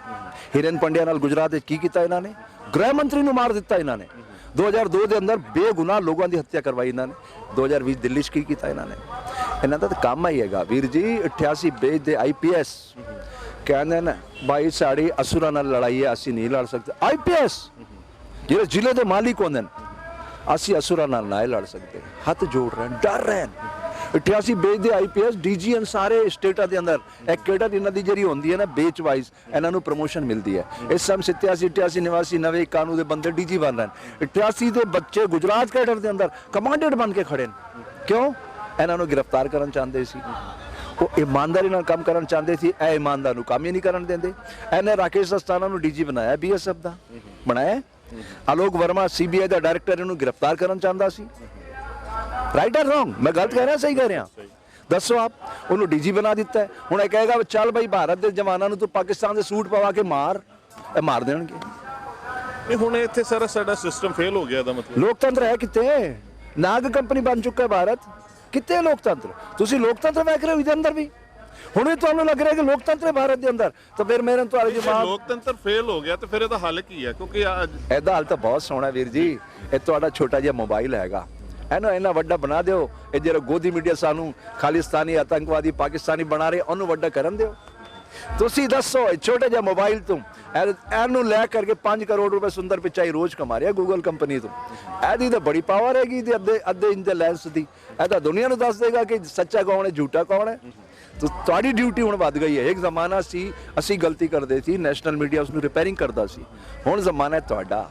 ਹਿਰਨ ਪੰਡਿਆ ਨਾਲ ਗੁਜਰਾਤ ਵਿੱਚ ਕੀ ਕੀਤਾ ਇਹਨਾਂ ਨੇ? ਗ੍ਰਹਿ ਮੰਤਰੀ ਨੂੰ ਮਾਰ ਦਿੱਤਾ ਇਹਨਾਂ ਨੇ। 2002 ਦੇ ਅੰਦਰ ਬੇਗੁਨਾਹ ਲੋਕਾਂ ਦੀ ਹੱਤਿਆ ਕਰਵਾਈ ਇਹਨਾਂ ਨੇ। 2020 ਦਿੱਲੀ 'ਚ ਕੀ ਕੀਤਾ ਇਹਨਾਂ ਨੇ? ਇਹਨਾਂ ਦਾ ਤਾਂ ਕੰਮ ਹੀ ਹੈਗਾ ਵੀਰ ਜੀ। 88 ਬੇਜ ਦੇ IPS ਕਹਿੰਦੇ ਨੇ ਭਾਈ ਸਾਡੀ ਅਸੁਰਾਂ ਨਾਲ ਲੜਾਈ ਹੈ, ਅਸੀਂ ਨਹੀਂ ਲੜ ਸਕਦੇ। IPS ਜਿਹੜੇ ਜ਼ਿਲ੍ਹੇ ਦੇ ਮਾਲਿਕ ਹੁੰਦੇ ਨੇ, ਅਸੀਂ ਅਸੁਰਾਂ ਨਾਲ ਨਹੀਂ ਲੜ ਸਕਦੇ। ਹੱਥ ਜੋੜ ਰਹੇ ਨੇ, ਡਰ ਰਹੇ ਨੇ। 88 ਬੇਜ ਦੇ IPS DG ਸਾਰੇ ਸਟੇਟਾਂ ਦੇ ਅੰਦਰ ਇੱਕ ਕੇਡਰ ਇਹਨਾਂ ਦੀ ਜਿਹੜੀ ਹੁੰਦੀ ਹੈ ਨਾ, ਬੇਚ ਵਾਈਜ਼ ਇਹਨਾਂ ਨੂੰ ਪ੍ਰਮੋਸ਼ਨ ਮਿਲਦੀ ਹੈ। ਇਸ ਸਮੇਂ 87 88 89 90 91 ਦੇ ਬੰਦੇ DG ਬਣ ਰਹੇ ਨੇ। 88 ਦੇ ਬੱਚੇ ਗੁਜਰਾਤ ਕੇਡਰ ਦੇ ਅੰਦਰ ਕਮਾਂਡੈਂਟ ਬਣ ਕੇ ਖੜੇ ਨੇ। ਕਿਉਂ? ਇਹਨਾਂ ਨੂੰ ਗ੍ਰਿਫਤਾਰ ਕਰਨ ਚਾਹੁੰਦੇ ਸੀ। ਉਹ ਇਮਾਨਦਾਰੀ ਨਾਲ ਕੰਮ ਕਰਨ ਚਾਹੁੰਦੇ ਸੀ, ਇਹ ਇਮਾਨਦਾਰ ਨੂੰ ਕੰਮ ਹੀ ਨਹੀਂ ਕਰਨ ਦਿੰਦੇ। ਇਹਨੇ ਰਾਕੇਸ਼ ਅਸਥਾਨਾ ਨੂੰ DG ਬਣਾਇਆ, BSF ਦਾ ਬਣਾਇਆ। ਆਲੋਕ ਵਰਮਾ CBI ਦਾ ਡਾਇਰੈਕਟਰ, ਇਹਨੂੰ ਗ੍ਰਿਫਤਾਰ ਕਰਨ ਚਾਹੁੰਦਾ ਸੀ। ਰਾਈਟ ਔਰ ਰੋਂਗ? ਮੈਂ ਗਲਤ ਕਹਿ ਰਿਹਾ, ਸਹੀ ਕਹਿ ਰਿਹਾ? ਦੱਸੋ ਆਪ, ਉਹਨੂੰ ਡੀਜੀ ਬਣਾ ਦਿੱਤਾ ਹੈ। ਹੁਣ ਇਹ ਕਹੇਗਾ ਵੀ ਚੱਲ ਬਈ ਭਾਰਤ ਦੇ ਜਵਾਨਾਂ ਨੂੰ ਤੂੰ ਪਾਕਿਸਤਾਨ ਦੇ ਸੂਟ ਪਵਾ ਕੇ ਮਾਰ, ਇਹ ਮਾਰ ਦੇਣਗੇ। ਇਹ ਹੁਣ ਇੱਥੇ ਸਾਰਾ ਸਾਡਾ ਸਿਸਟਮ ਫੇਲ ਹੋ ਗਿਆ ਦਾ ਮਤਲਬ। ਲੋਕਤੰਤਰ ਹੈ ਕਿੱਥੇ? ਨਾਗ ਕੰਪਨੀ ਬਣ ਚੁੱਕਾ ਹੈ ਭਾਰਤ। ਕਿੱਥੇ ਲੋਕਤੰਤਰ? ਤੁਸੀਂ ਲੋਕਤੰਤਰ ਵੇਖ ਰਹੇ ਹੋ ਇਹਦੇ ਅੰਦਰ ਵੀ? ਹੁਣ ਵੀ ਤੁਹਾਨੂੰ ਲੱਗ ਰਿਹਾ ਕਿ ਲੋਕਤੰਤਰ ਹੈ ਭਾਰਤ ਦੇ ਅੰਦਰ, ਤਾਂ ਫਿਰ ਮੇਰੇ ਤੁਹਾਡੇ ਜੇ ਜਵਾਬ ਲੋਕਤੰਤਰ ਫੇਲ ਹੋ ਗਿਆ ਤੇ ਫਿਰ ਇਹਦਾ ਹੱਲ ਕੀ ਹੈ? ਕਿਉਂਕਿ ਇਹਦਾ ਹਾਲ ਤਾਂ ਬਹੁਤ ਸੋਹਣਾ ਵੀਰ ਜੀ। ਇਹ ਤੁਹਾਡਾ ਛੋਟਾ ਜਿਹਾ ਮੋਬਾਈਲ ਹੈਗਾ, ਇਹਨੂੰ ਇੰਨਾ ਵੱਡਾ ਬਣਾ ਦਿਓ। ਇਹ ਜਿਹੜਾ ਗੋਦੀ ਮੀਡੀਆ ਸਾਨੂੰ ਖਾਲਿਸਤਾਨੀ ਆਤੰਕਵਾਦੀ ਪਾਕਿਸਤਾਨੀ ਬਣਾ ਰਹੇ, ਉਹਨੂੰ ਵੱਡਾ ਕਰਨ ਦਿਓ। ਤੁਸੀਂ ਦੱਸੋ, ਇਹ ਛੋਟੇ ਜਿਹਾ ਮੋਬਾਈਲ ਤੋਂ ਇਹਨੂੰ ਲੈ ਕਰਕੇ 5 ਕਰੋੜ ਰੁਪਏ ਸੁੰਦਰ ਪਿਚਾਈ ਰੋਜ਼ ਕਮਾ ਰਿਹਾ ਗੂਗਲ ਕੰਪਨੀ ਤੋਂ। ਇਹਦੀ ਤਾਂ ਬੜੀ ਪਾਵਰ ਹੈਗੀ ਤੇ ਅੱਧੇ ਇੰਚ ਦੇ ਲੈਂਸ ਦੀ। ਇਹ ਤਾਂ ਦੁਨੀਆ ਨੂੰ ਦੱਸ ਦੇਗਾ ਕਿ ਸੱਚਾ ਕੌਣ ਹੈ ਝੂਠਾ ਕੌਣ ਹੈ। ਤੁਹਾਡੀ ਡਿਊਟੀ ਹੁਣ ਵੱਧ ਗਈ ਹੈ। ਇੱਕ ਜ਼ਮਾਨਾ ਸੀ ਅਸੀਂ ਗਲਤੀ ਕਰਦੇ ਸੀ, ਨੈਸ਼ਨਲ ਮੀਡੀਆ ਉਸ ਨੂੰ ਰਿਪੇਅਰਿੰਗ ਕਰਦਾ ਸੀ। ਹੁਣ ਜ਼ਮਾਨਾ ਹੈ ਤੁਹਾਡਾ।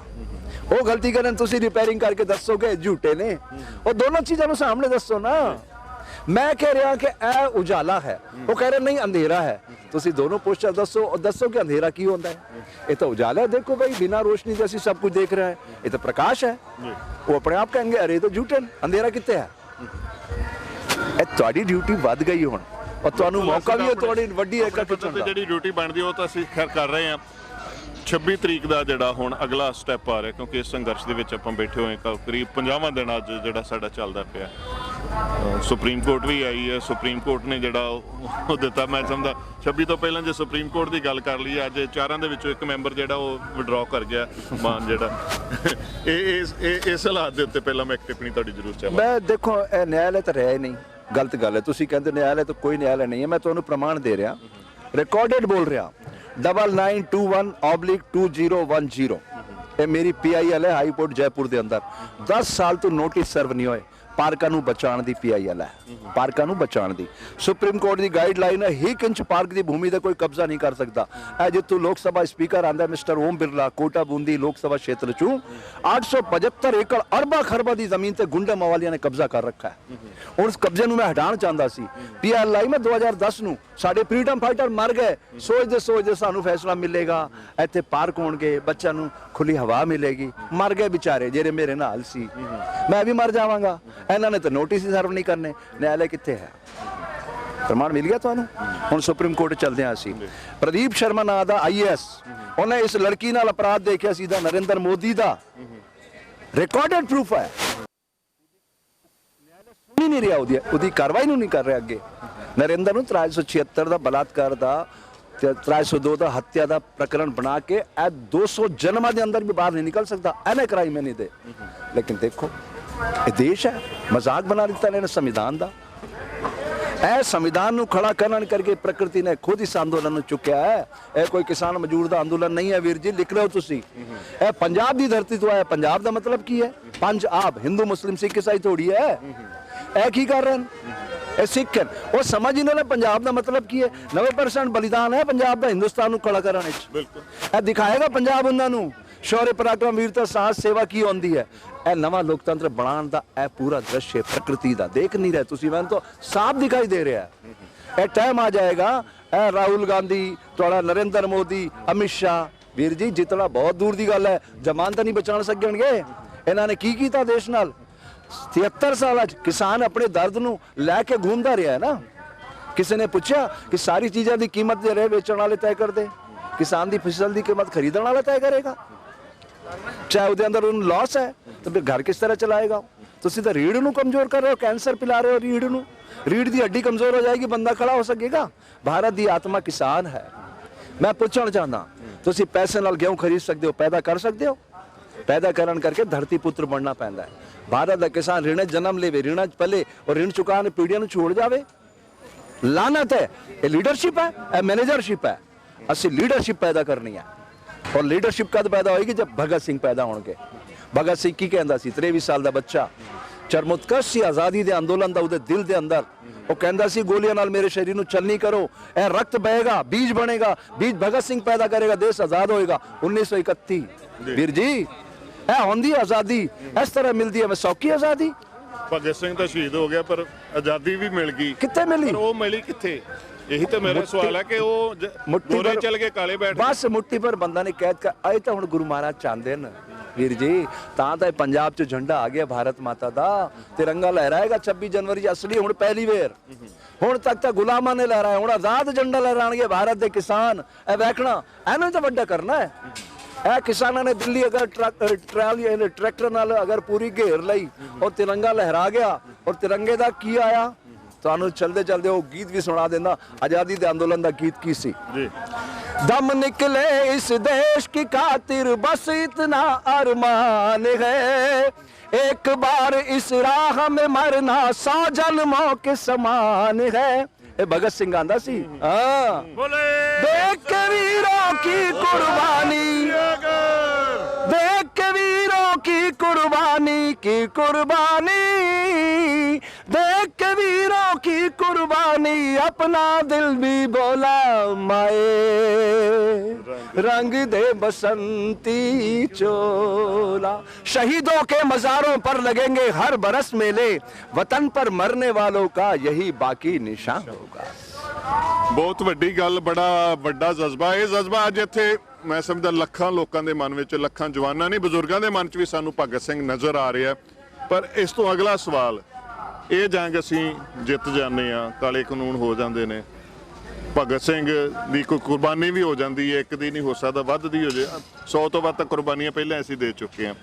ਉਹ ਗਲਤੀ ਕਰਨ ਤੁਸੀਂ ਰਿਪੇਅਰਿੰਗ ਕਰਕੇ ਦੱਸੋਗੇ ਝੂਠੇ ਨੇ। ਉਹ ਦੋਨੋਂ ਚੀਜ਼ਾਂ ਨੂੰ ਸਾਹਮਣੇ ਦੱਸੋ ਨਾ। ਮੈਂ ਕਹਿ ਰਿਹਾ ਕਿ ਇਹ ਉਜਾਲਾ ਹੈ, ਉਹ ਕਹਿ ਰਹੇ ਨਹੀਂ ਅੰਧੇਰਾ ਹੈ। ਤੁਸੀਂ ਦੋਨੋਂ ਪੁੱਛ ਦੱਸੋ ਕਿ ਅੰਧੇਰਾ ਕੀ ਹੁੰਦਾ ਹੈ। ਇਹ ਤਾਂ ਉਜਾਲਾ ਹੈ। ਦੇਖੋ ਭਾਈ, ਬਿਨਾਂ ਰੋਸ਼ਨੀ ਦੇ ਅਸੀਂ ਸਭ ਕੁਝ ਦੇਖ ਰਹੇ ਹਾਂ। ਇਹ ਤਾਂ ਪ੍ਰਕਾਸ਼ ਹੈ। ਉਹ ਆਪਣੇ ਆਪ ਕਹਿਣਗੇ ਅਰੇ ਇਹ ਤਾਂ ਝੂਠੇ ਨੇ, ਅੰਧੇਰਾ ਕਿੱਥੇ ਹੈ। ਇਹ ਤੁਹਾਡੀ ਡਿਊਟੀ ਵੱਧ ਗਈ ਹੁਣ, ਔਰ ਤੁਹਾਨੂੰ ਮੌਕਾ ਵੀ ਹੈ ਤੁਹਾਡੀ ਵੱਡੀ ਇੱਕ ਜਿਹੜੀ ਡਿਊਟੀ ਬਣਦੀ ਉਹ ਤਾਂ ਅਸੀਂ ਖੈਰ ਕਰ ਰਹੇ ਹਾਂ। 26 ਤਰੀਕ ਦਾ ਜਿਹੜਾ ਹੁਣ ਅਗਲਾ ਸਟੈਪ ਆ ਰਿਹਾ, ਕਿਉਂਕਿ ਇਸ ਸੰਘਰਸ਼ ਦੇ ਵਿੱਚ ਆਪਾਂ ਬੈਠੇ ਹੋਏ ਹਾਂ ਕਰੀਬ 50ਵਾਂ ਦਿਨ ਅੱਜ ਜਿਹੜਾ ਸਾਡਾ ਚੱਲਦਾ ਪਿਆ। ਸੁਪਰੀਮ ਕੋਰਟ ਵੀ ਆਈ ਹੈ। ਸੁਪਰੀਮ ਕੋਰਟ ਨੇ ਜਿਹੜਾ ਉਹ ਦਿੱਤਾ, ਮੈਂ ਸਮਝਦਾ 26 ਤੋਂ ਪਹਿਲਾਂ ਜੇ ਸੁਪਰੀਮ ਕੋਰਟ ਦੀ ਗੱਲ ਕਰ ਲਈਏ, ਅੱਜ 4 ਦੇ ਵਿੱਚੋਂ ਇੱਕ ਮੈਂਬਰ ਜਿਹੜਾ ਉਹ ਵਿਡਰਾਅ ਕਰ ਗਿਆ, ਮਾਨ ਜਿਹੜਾ। ਇਸ ਹਾਲਾਤ ਦੇ ਉੱਤੇ ਪਹਿਲਾਂ ਮੈਂ ਇੱਕ ਟਿੱਪਣੀ ਤੁਹਾਡੀ ਜ਼ਰੂਰ ਚਾਹਾਂਗਾ। ਮੈਂ ਦੇਖੋ, ਇਹ ਨਿਆਂਲय ਤਾਂ ਰਿਹਾ ਹੀ ਨਹੀਂ। ਗਲਤ ਗੱਲ ਹੈ। ਤੁਸੀਂ ਕਹਿੰਦੇ ਨਿਆਂਲय ਤਾਂ ਕੋਈ ਨਿਆਂਲय ਨਹੀਂ ਹੈ। ਮੈਂ ਤੁਹਾਨੂੰ ਪ੍ਰਮਾਣ ਦੇ ਰਿਹਾ, ਰਿਕਾਰਡਡ ਬੋਲ ਰਿਹਾ। 9921/2010 ਇਹ ਮੇਰੀ PIL ਹੈ ਹਾਈ ਕੋਰਟ ਜੈਪੁਰ ਦੇ ਅੰਦਰ। 10 ਸਾਲ ਤੋਂ ਨੋਟਿਸ ਸਰਵ ਨਹੀਂ ਹੋਏ। ਪਾਰਕਾਂ ਨੂੰ ਬਚਾਉਣ ਦੀ PIL ਹੈ, ਪਾਰਕਾਂ ਨੂੰ ਬਚਾਉਣ ਦੀ। ਸੁਪਰੀਮ ਕੋਰਟ ਦੀ ਗਾਈਡਲਾਈਨ ਹੈ 1 ਇੰਚ ਪਾਰਕ ਦੀ ਭੂਮੀ ਤੇ ਕੋਈ ਕਬਜ਼ਾ ਨਹੀਂ ਕਰ ਸਕਦਾ। ਇਹ ਜਿੱਥੋਂ ਲੋਕ ਸਭਾ ਸਪੀਕਰ ਆਂਦਾ ਮਿਸਟਰ ਓਮ ਬਿਰਲਾ, ਕੋਟਾ ਬੂੰਦੀ ਲੋਕ ਸਭਾ ਖੇਤਰ ਚੋਂ 875 ਏਕੜ ਅਰਬਾਂ ਖਰਬਾਂ ਦੀ ਜ਼ਮੀਨ ਤੇ ਗੁੰਡਾ ਮਵਾਲੀਆਂ ਨੇ ਕਬਜ਼ਾ ਕਰ ਰੱਖਾ ਹੈ। ਹੁਣ ਉਸ ਕਬਜ਼ੇ ਨੂੰ ਮੈਂ ਹਟਾਉਣ ਚਾਹੁੰਦਾ ਸੀ। PIL ਮੈਂ 2010 ਨੂੰ, ਸਾਡੇ ਫਰੀडम ਫਾਈਟਰ ਮਰ ਗਏ। ਸੋਚਦੇ ਸਾਨੂੰ ਫੈਸਲਾ ਮਿਲੇਗਾ, ਇੱਥੇ ਪਾਰਕ ਹੋਣਗੇ, ਬੱਚਿਆਂ ਨੂੰ ਖੁੱਲੀ ਹਵਾ ਮਿਲੇਗੀ। ਮਰ ਗਏ ਵਿਚਾਰੇ ਜਿਹੜੇ ਮੇਰੇ ਨਾਲ ਸੀ। ਮੈਂ ਵੀ ਮਰ ਜਾਵਾਂਗਾ। ਇਹਨਾਂ ਨੇ ਤਾਂ ਨੋਟਿਸ ਹੀ ਸਰਵ ਨਹੀਂ ਕਰਨੇ। ਨਿਆਂਲय ਕਿੱਥੇ ਹੈ? ਪ੍ਰਮਾਣ ਮਿਲ ਗਿਆ ਤੁਹਾਨੂੰ। ਹੁਣ ਸੁਪਰੀਮ ਕੋਰਟ ਚਲਦੇ ਹਾਂ ਅਸੀਂ। ਪ੍ਰਦੀਪ ਸ਼ਰਮਾ ਨਾਂ ਦਾ IAS, ਉਹਨੇ ਇਸ ਲੜਕੀ ਨਾਲ ਅਪਰਾਧ ਦੇਖਿਆ ਸੀਦਾ ਨਰਿੰਦਰ ਮੋਦੀ ਦਾ। ਰਿਕਾਰਡਡ ਪ੍ਰੂਫ ਹੈ। ਸੁਣੀ ਨਹੀਂ ਰਿਹਾ, ਉਹਦੀ ਕਾਰਵਾਈ ਨੂੰ ਨਹੀਂ ਕਰ ਰਿਹਾ ਅੱਗੇ। ਨਰਿੰਦਰ ਨੂੰ 376 ਦਾ ਬਲਾਤਕਾਰ ਦਾ, 302 ਦਾ ਹੱਤਿਆ ਦਾ ਪ੍ਰਕਰਨ ਬਣਾ ਕੇ ਇਹ 200 ਜਨਮਾਂ ਦੇ ਅੰਦਰ ਵੀ ਬਾਹਰ ਨਹੀਂ ਨਿਕਲ ਸਕਦਾ। ਐਨੇ ਕਰਾਈਮ ਨਹੀਂ ਦੇ। ਲੇਕਿਨ ਦੇਖੋ, ਇਹ ਦੇਸ਼ ਹੈ, ਮਜ਼ਾਕ ਬਣਾ ਦਿੱਤਾ ਨੇ ਸੰਵਿਧਾਨ ਦਾ। ਇਹ ਸੰਵਿਧਾਨ ਨੂੰ ਖੜਾ ਕਰਨ ਕਰਕੇ ਪ੍ਰਕਿਰਤੀ ਨੇ ਖੁਦ ਇਸ ਅੰਦੋਲਨ ਨੂੰ ਚੁੱਕਿਆ ਹੈ। ਇਹ ਕੋਈ ਕਿਸਾਨ ਮਜ਼ਦੂਰ ਦਾ ਅੰਦੋਲਨ ਨਹੀਂ ਹੈ ਵੀਰ ਜੀ, ਲਿਖ ਲਓ ਤੁਸੀਂ। ਇਹ ਪੰਜਾਬ ਦੀ ਧਰਤੀ ਤੋਂ ਆਇਆ। ਪੰਜਾਬ ਦਾ ਮਤਲਬ ਕੀ ਹੈ? ਪੰਜ ਆਬ, ਹਿੰਦੂ ਮੁਸਲਿਮ ਸਿੱਖ ਈਸਾਈ ਥੋੜੀ ਹੈ। ਇਹ ਕੀ ਕਰ ਰਹੇ ਹਨ? ਇਹ ਸਿੱਖ ਹਨ। ਉਹ ਸਮਝ ਇਹਨਾਂ ਨੇ ਪੰਜਾਬ ਦਾ ਮਤਲਬ ਕੀ ਹੈ। 90% ਬਲੀਦਾਨ ਹੈ ਪੰਜਾਬ ਦਾ ਹਿੰਦੁਸਤਾਨ ਨੂੰ ਖੜਾ ਕਰਨ ਵਿੱਚ। ਬਿਲਕੁਲ ਇਹ ਦਿਖਾਏਗਾ ਪੰਜਾਬ ਉਹਨਾਂ ਨੂੰ ਸ਼ੌर्य ਪਰਾਕਰਮ ਵੀਰਤਾ ਸਾਹਸ ਸੇਵਾ ਕੀ ਹੁੰਦੀ ਹੈ। ਇਹ ਨਵਾਂ ਲੋਕਤੰਤਰ ਬਣਾਉਣ ਦਾ ਇਹ ਪੂਰਾ ਦ੍ਰਿਸ਼ ਹੈ ਪ੍ਰਕਿਰਤੀ ਦਾ। ਦੇਖ ਨਹੀਂ ਰਹੇ ਤੁਸੀਂ? ਮੈਨੂੰ ਤਾਂ ਸਾਫ਼ ਦਿਖਾਈ ਦੇ ਰਿਹਾ। ਇਹ ਟਾਈਮ ਆ ਜਾਏਗਾ, ਇਹ ਰਾਹੁਲ ਗਾਂਧੀ, ਤੁਹਾਡਾ ਨਰਿੰਦਰ ਮੋਦੀ, ਅਮਿਤ ਸ਼ਾਹ ਵੀਰ ਜੀ ਜਿੱਤਣਾ ਬਹੁਤ ਦੂਰ ਦੀ ਗੱਲ ਹੈ। ਜ਼ਮਾਨਤ ਨਹੀਂ ਬਚਾਉਣ ਸਕਣਗੇ। ਇਹਨਾਂ ਨੇ ਕੀ ਕੀਤਾ ਦੇਸ਼ ਨਾਲ? 73 ਸਾਲਾਂ 'ਚ ਕਿਸਾਨ ਆਪਣੇ ਦਰਦ ਨੂੰ ਲੈ ਕੇ ਘੁੰਮਦਾ ਰਿਹਾ ਨਾ। ਕਿਸੇ ਨੇ ਪੁੱਛਿਆ ਕਿ ਸਾਰੀ ਚੀਜ਼ਾਂ ਦੀ ਕੀਮਤ ਜਿਹੜੇ ਵੇਚਣ ਵਾਲੇ ਤੈਅ ਕਰਦੇ, ਕਿਸਾਨ ਦੀ ਫਸਲ ਦੀ ਕੀਮਤ ਖਰੀਦਣ ਵਾਲਾ ਤੈਅ ਕਰੇਗਾ। ਚਾਹੇ ਉਹਦੇ ਅੰਦਰ ਉਹਨੂੰ ਲਾਸ ਹੈ ਤਾਂ ਫਿਰ ਘਰ ਕਿਸ ਤਰ੍ਹਾਂ ਚਲਾਏਗਾ? ਤੁਸੀਂ ਤਾਂ ਰੀੜ ਨੂੰ ਕਮਜ਼ੋਰ ਕਰ ਰਹੇ ਹੋ, ਕੈਂਸਰ ਪਿਲਾ ਰਹੇ ਹੋ ਰੀੜ ਨੂੰ। ਰੀੜ ਦੀ ਹੱਡੀ ਕਮਜ਼ੋਰ ਹੋ ਜਾਏਗੀ, ਬੰਦਾ ਖੜਾ ਹੋ ਸਕੇਗਾ? ਭਾਰਤ ਦੀ ਆਤਮਾ ਕਿਸਾਨ ਹੈ। ਮੈਂ ਪੁੱਛਣਾ ਚਾਹੁੰਦਾ, ਤੁਸੀਂ ਪੈਸੇ ਨਾਲ गेहूं ਖਰੀਦ ਸਕਦੇ ਹੋ, ਪੈਦਾ ਕਰ ਸਕਦੇ ਹੋ? ਪੈਦਾ ਕਰਨ ਕਰਕੇ ਧਰਤੀ ਪੁੱਤਰ ਬਣਨਾ ਪੈਂਦਾ ਹੈ। ਭਾਰਤ ਦਾ ਕਿਸਾਨ ਰਿਣ ਜਨਮ ਲੇਵੇ, ਰਿਣਾਂ 'ਚ ਪਲੇ ਔਰ ਰਿਣ ਚੁਕਾਉਣ ਪੀੜ੍ਹੀਆਂ ਨੂੰ ਛੋੜ ਜਾਵੇ। ਲਾਨਤ ਹੈ। ਇਹ ਲੀਡਰਸ਼ਿਪ ਹੈ, ਇਹ ਮੈਨੇਜਰਸ਼ਿਪ ਹੈ। ਅਸੀਂ ਲੀਡਰਸ਼ਿਪ ਪੈਦਾ ਕਰਨੀ ਹੈ। ਔਰ ਲੀਡਰਸ਼ਿਪ ਕਦ ਪੈਦਾ ਹੋਏਗੀ? ਜब ਭਗਤ ਸਿੰਘ ਪੈਦਾ ਹੋਣਗੇ। ਭਗਤ ਸਿੰਘ ਕੀ ਕਹਿੰਦਾ ਸੀ? 23 ਸਾਲ ਦਾ ਬੱਚਾ, ਚਰਮੋਤਕਰਸ਼ ਸੀ ਆਜ਼ਾਦੀ ਦੇ ਅੰਦੋਲਨ ਦਾ ਉਹਦੇ ਦਿਲ ਦੇ ਅੰਦਰ। ਉਹ ਕਹਿੰਦਾ ਸੀ ਗੋਲੀਆਂ ਨਾਲ ਮੇਰੇ ਸਰੀਰ ਨੂੰ ਚੱਲਣੀ ਕਰੋ, ਇਹ ਰਕਤ ਬਹੇਗਾ, ਬੀਜ ਬਣੇਗਾ, ਬੀਜ ਭਗਤ ਸਿੰਘ ਪੈਦਾ ਕਰੇਗਾ, ਦੇਸ਼ ਆਜ਼ਾਦ ਹੋਏਗਾ। 1931 ਵੀਰ ਜੀ, ਇਹ ਹੁੰਦੀ ਆਜ਼ਾਦੀ ਇਸ ਤਰ੍ਹਾਂ ਮਿਲਦੀ ਹੈ। ਮੈਂ ਸੌਖੀ ਆਜ਼ਾਦੀ? ਭਗਤ ਸਿੰਘ ਤਾਂ ਸ਼ਹੀਦ ਹੋ ਗਿਆ, ਪਰ ਆਜ਼ਾਦੀ ਵੀ ਮਿਲ ਗਈ। ਕਿੱਥੇ ਮਿਲੀ? ਪਰ ਉਹ ਮਿਲੀ ਕਿੱਥੇ? ਇਹੀ ਤਾਂ ਮੇਰਾ ਸਵਾਲ ਹੈ ਕਿ ਉਹ ਗੋਰੇ ਚੱਲ ਕੇ ਕਾਲੇ ਬੈਠ। ਬਸ ਮੁੱਠੀ ਪਰ ਬੰਦਾ ਨੇ ਕੈਦ ਕਰ ਆਏ। ਤਾਂ ਹੁਣ ਗੁਰੂ ਮਹਾਰਾਜ ਚਾਹੁੰਦੇ ਨੇ ਵੀਰ ਜੀ ਤਾਂ ਤਾਂ ਪੰਜਾਬ 'ਚ ਝੰਡਾ ਆ ਗਿਆ ਭਾਰਤ ਮਾਤਾ ਦਾ, ਤਿਰੰਗਾ ਲਹਿਰਾਏਗਾ 26 ਜਨਵਰੀ ਅਸਲੀ ਹੁਣ ਪਹਿਲੀ ਵੇਰ। ਹੁਣ ਤੱਕ ਤਾਂ ਗੁਲਾਮਾਂ ਨੇ ਲਹਿਰਾਇਆ, ਹੁਣ ਆਜ਼ਾਦ ਝੰਡਾ ਲਹਿਰਾਣਗੇ ਭਾਰਤ ਦੇ ਕਿਸਾਨ। ਇਹ ਵੇਖਣਾ, ਇਹਨੂੰ ਤਾਂ ਵੱਡਾ ਕਰਨਾ ਹੈ। ਇਹ ਕਿਸਾਨਾਂ ਨੇ ਦਿੱਲੀ ਅਗਰ ਟਰੈਕਟਰ ਨਾਲ ਅਗਰ ਪੂਰੀ ਘੇਰ ਲਈ ਔਰ ਤਿਰੰਗਾ ਲਹਿਰਾ ਗਿਆ, ਔਰ ਤਿਰੰਗੇ ਦਾ ਕੀ ਆਇਆ ਤੁਹਾਨੂੰ ਚਲਦੇ ਚਲਦੇ ਉਹ ਗੀਤ ਵੀ ਸੁਣਾ ਦੇਣਾ। ਆਜ਼ਾਦੀ ਦੇ ਅੰਦੋਲਨ ਦਾ ਗੀਤ ਕੀ ਸੀ ਜੀ? दम निकले इस देश की खातिर बस इतना अरमान है, एक बार इस राह में मरना 100 जन्मों के समान है। ए भगत सिंह आंदा सी। देख के वीरों की कुर्बानी, देख के वीरों की कुर्बानी, देख के वीरों की कुर्बानी, अपना दिल भी बोला माए, रंग दे बसंती चोला। शहीदों के मजारों पर लगेंगे हर बरस मेले, वतन पर मरने वालों का यही बाकी निशान होगा। ਬਹੁਤ ਵੱਡੀ ਗੱਲ, ਬੜਾ ਵੱਡਾ ਜਜ਼ਬਾ। ਇਹ ਜਜ਼ਬਾ ਅੱਜ ਇੱਥੇ ਮੈਂ ਸਮਝਦਾ ਲੱਖਾਂ ਲੋਕਾਂ ਦੇ ਮਨ ਵਿੱਚ, ਲੱਖਾਂ ਜਵਾਨਾਂ ਨੇ, ਬਜ਼ੁਰਗਾਂ ਦੇ ਮਨ 'ਚ ਵੀ ਸਾਨੂੰ ਭਗਤ ਸਿੰਘ ਨਜ਼ਰ ਆ ਰਿਹਾ। ਪਰ ਇਸ ਤੋਂ ਅਗਲਾ ਸਵਾਲ, ਇਹ ਜੰਗ ਅਸੀਂ ਜਿੱਤ ਜਾਂਦੇ ਆ, ਕਾਲੇ ਕਾਨੂੰਨ ਹੋ ਜਾਂਦੇ ਨੇ, ਭਗਤ ਸਿੰਘ ਦੀ ਕੋਈ ਕੁਰਬਾਨੀ ਵੀ ਹੋ ਜਾਂਦੀ ਹੈ, ਇੱਕ ਦੀ ਨਹੀਂ ਹੋ ਸਕਦਾ, ਵੱਧ ਦੀ ਹੋ ਜਾਏ, 100 ਤੋਂ ਵੱਧ ਤਾਂ ਕੁਰਬਾਨੀਆਂ ਪਹਿਲਾਂ ਅਸੀਂ ਦੇ ਚੁੱਕੇ ਹਾਂ।